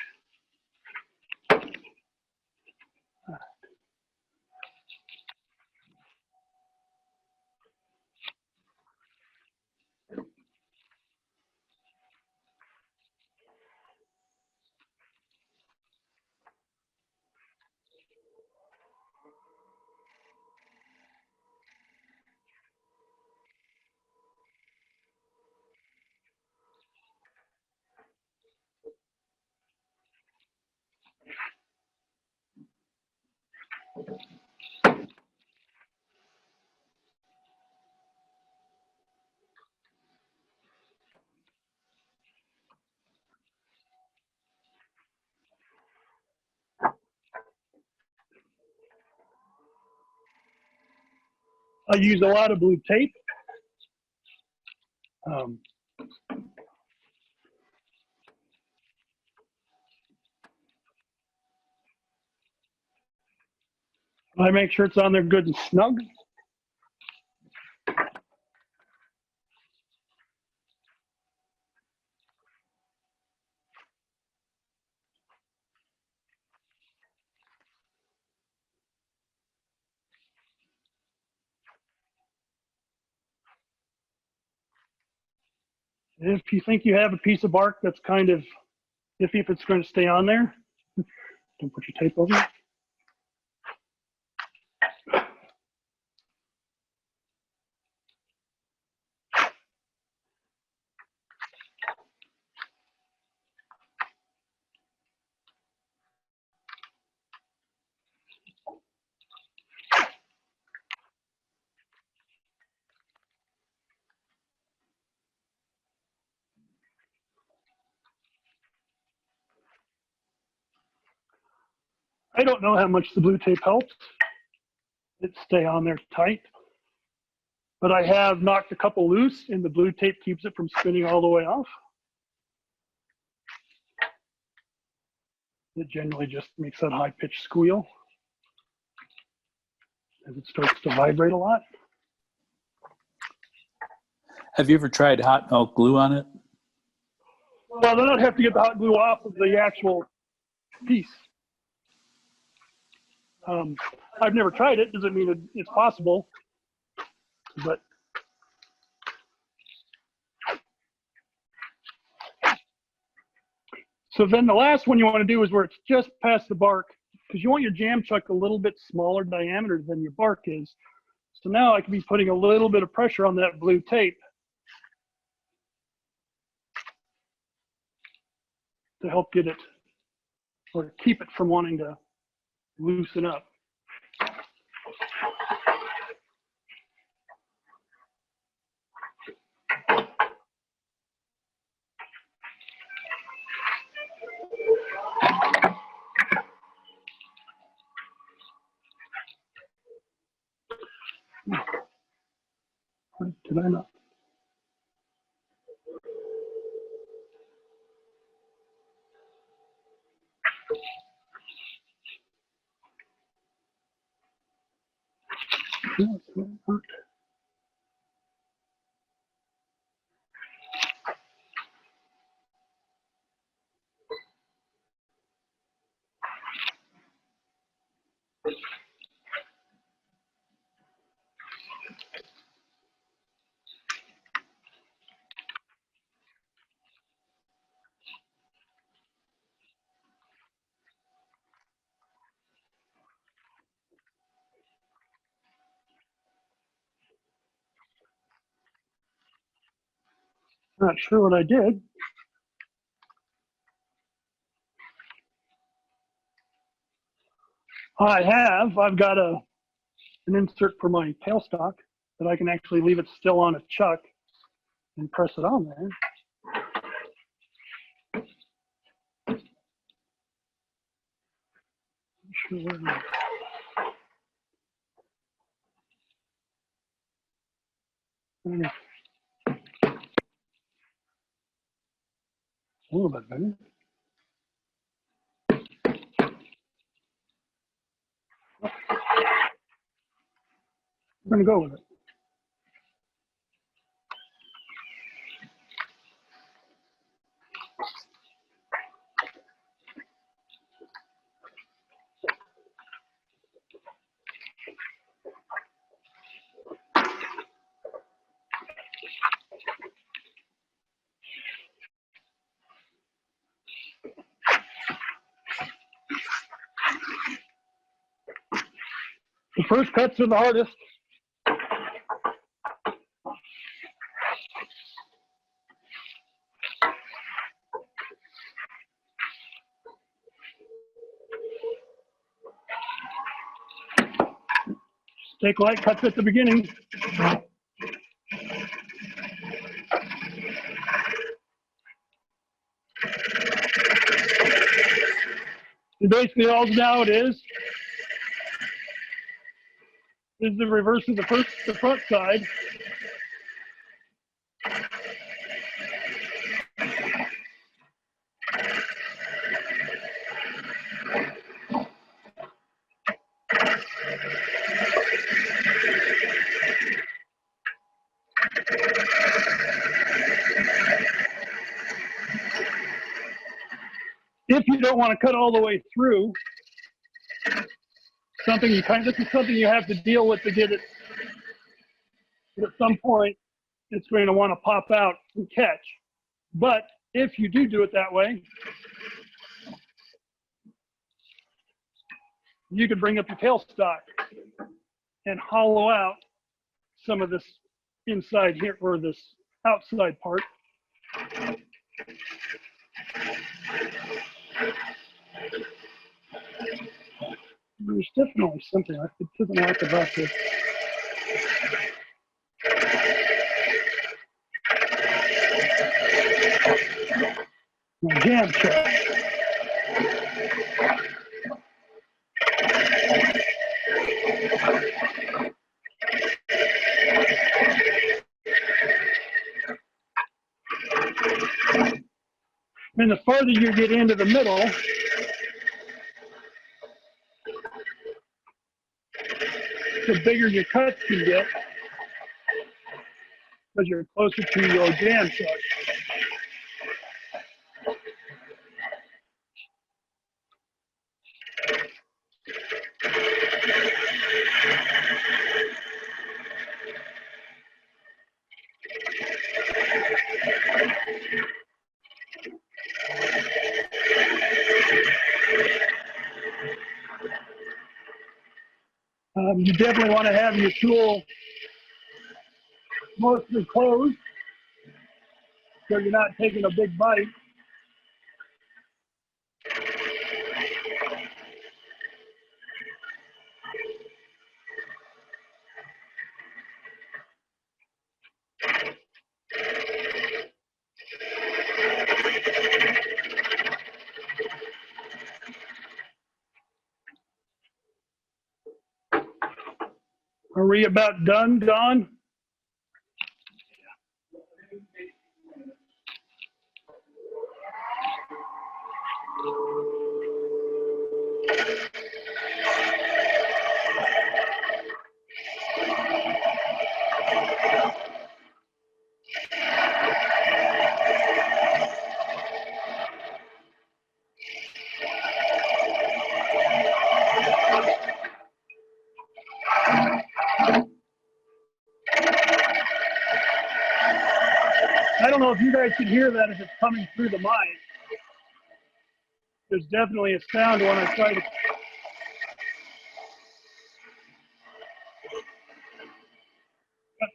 I use a lot of blue tape. I make sure it's on there good and snug. If you think you have a piece of bark that's kind of iffy if it's going to stay on there, don't put your tape over it. I don't know how much the blue tape helps it stay on there tight, but I have knocked a couple loose and the blue tape keeps it from spinning all the way off. It generally just makes that high pitched squeal as it starts to vibrate a lot. Have you ever tried hot melt glue on it? Well, then I'd have to get the hot glue off of the actual piece. I've never tried it. Doesn't mean it's possible, but so then the last one you want to do is where it's just past the bark, because you want your jam chuck a little bit smaller diameter than your bark is. So now I can be putting a little bit of pressure on that blue tape to help get it or keep it from wanting to loosen up. Did I not? No, it's not hurt. Not sure what I did. I've got an insert for my tailstock that I can actually leave it still on a chuck and press it on there. Not sure where it is. A little bit better. I'm going to go with it. The first cuts are the hardest. Just take light cuts at the beginning. And basically all now it is the reverse of the front side. If you don't want to cut all the way through, this is something you have to deal with to get it. But at some point, it's going to want to pop out and catch. But if you do it that way, you could bring up your tailstock and hollow out some of this inside here, or this outside part. There's definitely something I didn't like about this. My jam chuck. And the farther you get into the middle, the bigger your cuts can get, because you're closer to your jam chuck. You definitely want to have your tool mostly closed, so you're not taking a big bite. Are we about done, Don? I don't know if you guys can hear that if it's coming through the mic. There's definitely a sound when I try to cut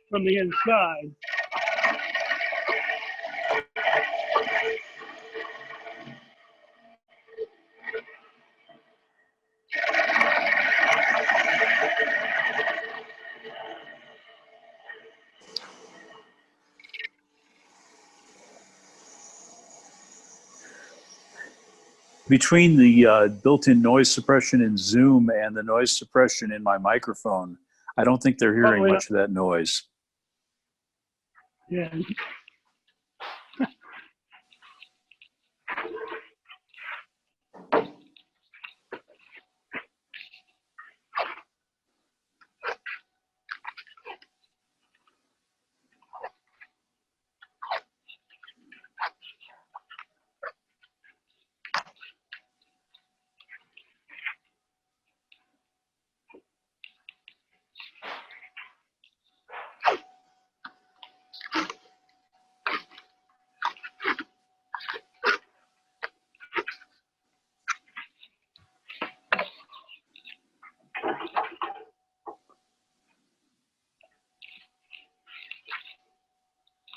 from the inside. Between the built-in noise suppression in Zoom and the noise suppression in my microphone, I don't think they're hearing much of that noise. Yeah.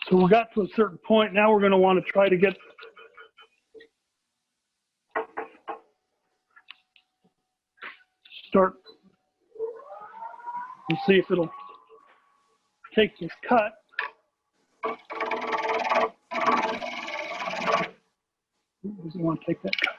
So we got to a certain point. Now we're going to want to try to get start and see if it'll take this cut. It doesn't want to take that cut.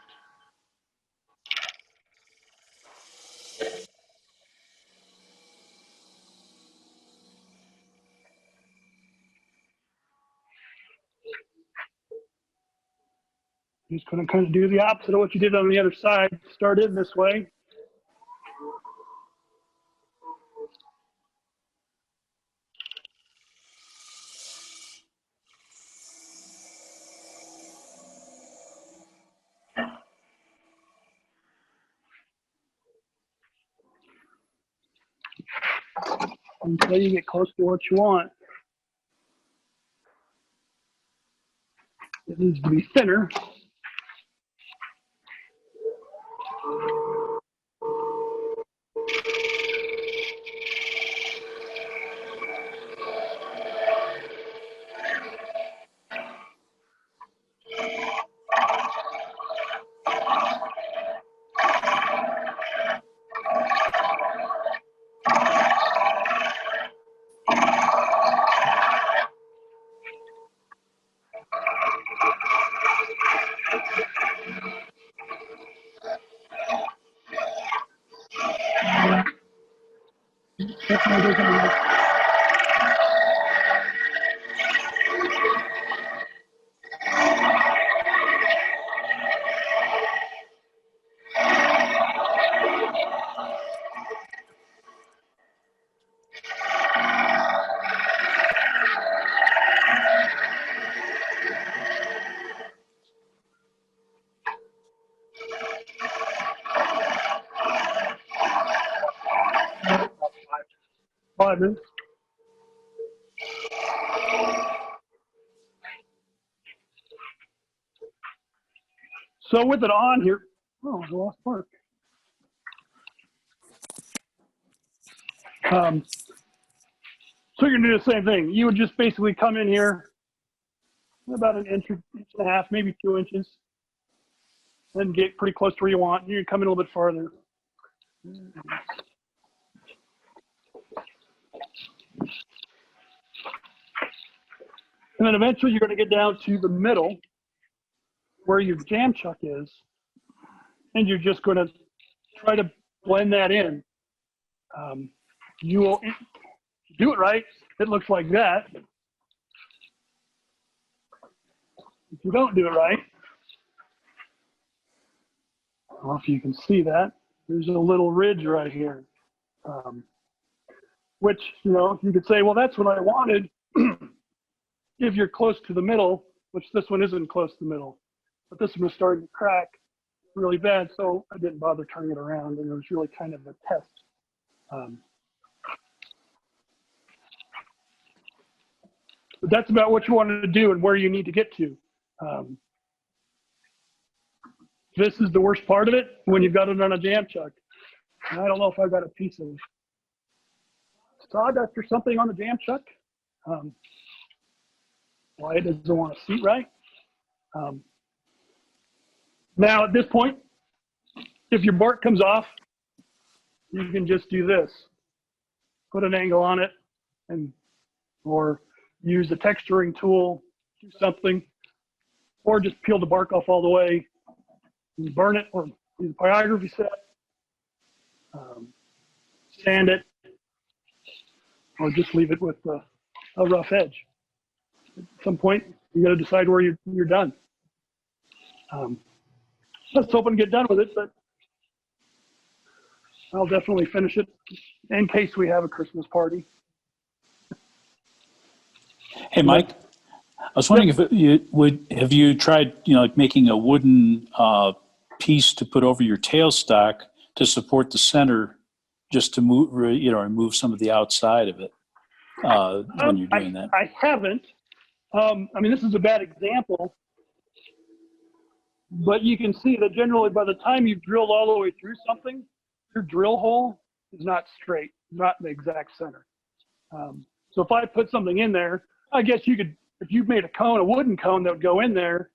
I'm just going to kind of do the opposite of what you did on the other side. Start in this way. Until you get close to what you want. It needs to be thinner. Minutes. So with it on here, oh, I lost Mark. So you're gonna do the same thing. You would just basically come in here about an inch and a half, maybe 2 inches, then get pretty close to where you want. You can come in a little bit farther. And then eventually you're going to get down to the middle where your jam chuck is, and you're just going to try to blend that in. You will do it right. It looks like that. If you don't do it right, I don't know if you can see that. There's a little ridge right here, which, you know, you could say, well, that's what I wanted. If you're close to the middle, which this one isn't close to the middle, but this one was starting to crack really bad, so I didn't bother turning it around, and it was really kind of a test. But that's about what you wanted to do and where you need to get to. This is the worst part of it when you've got it on a jam chuck. And I don't know if I've got a piece of sawdust or something on the jam chuck. Why it doesn't want to seat right. Now at this point, if your bark comes off, you can just do this. Put an angle on it, or use a texturing tool, do something, or just peel the bark off all the way and burn it, or use a pyrography set, sand it, or just leave it with a rough edge. At some point, you got to decide where you're done. Let's hope and get done with it, but I'll definitely finish it in case we have a Christmas party. Hey, Mike, I was wondering if have you tried, like making a wooden piece to put over your tailstock to support the center, just to move, remove some of the outside of it when you're doing that? I haven't. I mean, this is a bad example, but you can see that generally by the time you've drilled all the way through something, your drill hole is not straight, not the exact center. So if I put something in there, I guess you could, if you made a wooden cone that would go in there,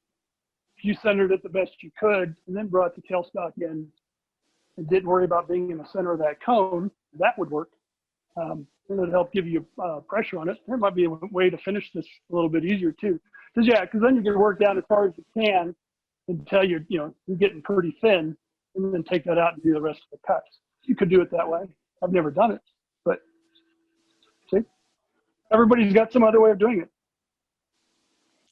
if you centered it the best you could, and then brought the tailstock in and didn't worry about being in the center of that cone, that would work. And it would help give you pressure on it. There might be a way to finish this a little bit easier too. Because then you can work down as far as you can until you're getting pretty thin, and then take that out and do the rest of the cuts. You could do it that way. I've never done it, but see, everybody's got some other way of doing it.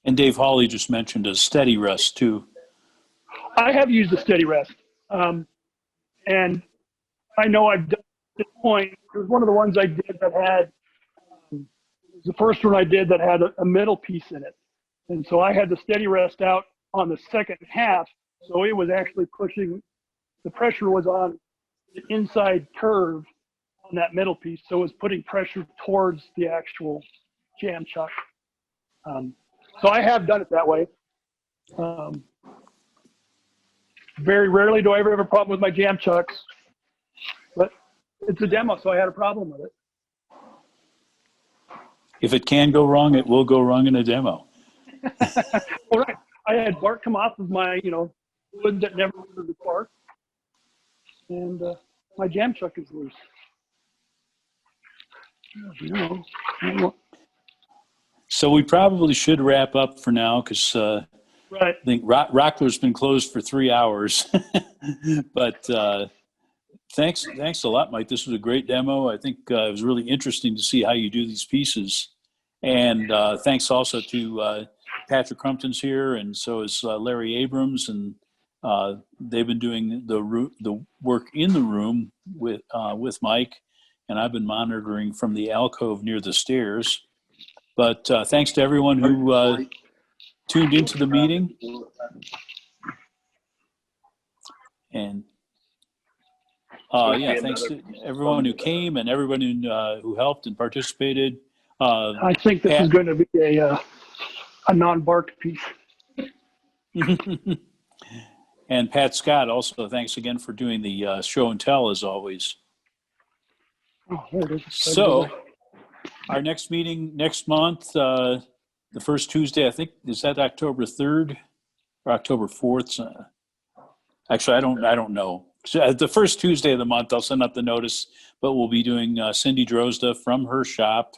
And Dave Hawley just mentioned a steady rest too. I have used a steady rest, and I know I've done at this point. It was one of the ones I did that had, it was the first one I did that had a middle piece in it. And so I had the steady rest out on the second half, so it was actually pushing, the pressure was on the inside curve on that middle piece, so it was putting pressure towards the actual jam chuck. So I have done it that way. Very rarely do I ever have a problem with my jam chucks, but it's a demo, so I had a problem with it. If it can go wrong, it will go wrong in a demo. All right. I had bark come off of my, wood that never would before, and my jam chuck is loose. So we probably should wrap up for now because Right. I think Rockler's been closed for 3 hours. But thanks a lot, Mike. This was a great demo. I think it was really interesting to see how you do these pieces. And thanks also to Patrick Crumpton's here, and so is Larry Abrams, and they've been doing the work in the room with Mike, and I've been monitoring from the alcove near the stairs. But thanks to everyone who tuned into the meeting. And thanks to everyone who came and everyone who helped and participated. I think this is going to be a non-bark piece. And Pat Scott, also thanks again for doing the show and tell as always. Oh, there it is. So our next meeting next month, the first Tuesday, I think, is that October 3rd or October 4th? Actually, I don't know. So, the first Tuesday of the month, I'll send out the notice, but we'll be doing Cindy Drozda from her shop.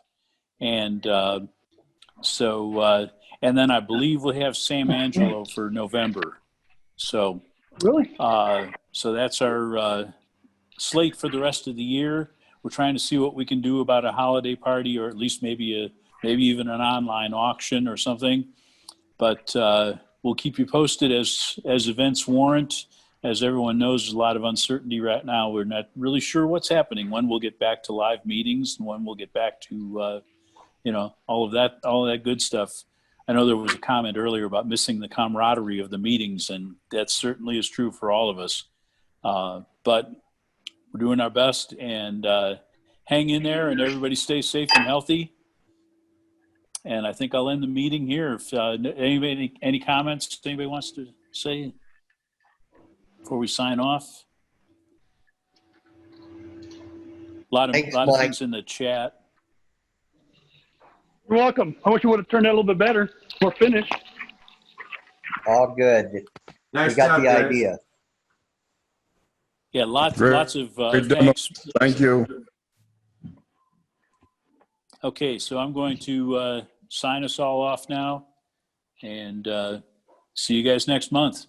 And and then I believe we'll have Sam Angelo for November. So Really? So that's our slate for the rest of the year. We're trying to see what we can do about a holiday party, or at least maybe even an online auction or something. But we'll keep you posted as events warrant. As everyone knows, there's a lot of uncertainty right now. We're not really sure what's happening, when we'll get back to live meetings and when we'll get back to all of that good stuff. I know there was a comment earlier about missing the camaraderie of the meetings, and that certainly is true for all of us. But we're doing our best, and hang in there, and everybody stay safe and healthy. And I think I'll end the meeting here. If any comments anybody wants to say before we sign off? A lot of things in the chat. You're welcome. I wish you would have turned out a little bit better. We're finished. All good. Nice We got job, the guys. idea. Yeah, lots of Great demo. thanks. Thank you. Okay, so I'm going to sign us all off now, and see you guys next month.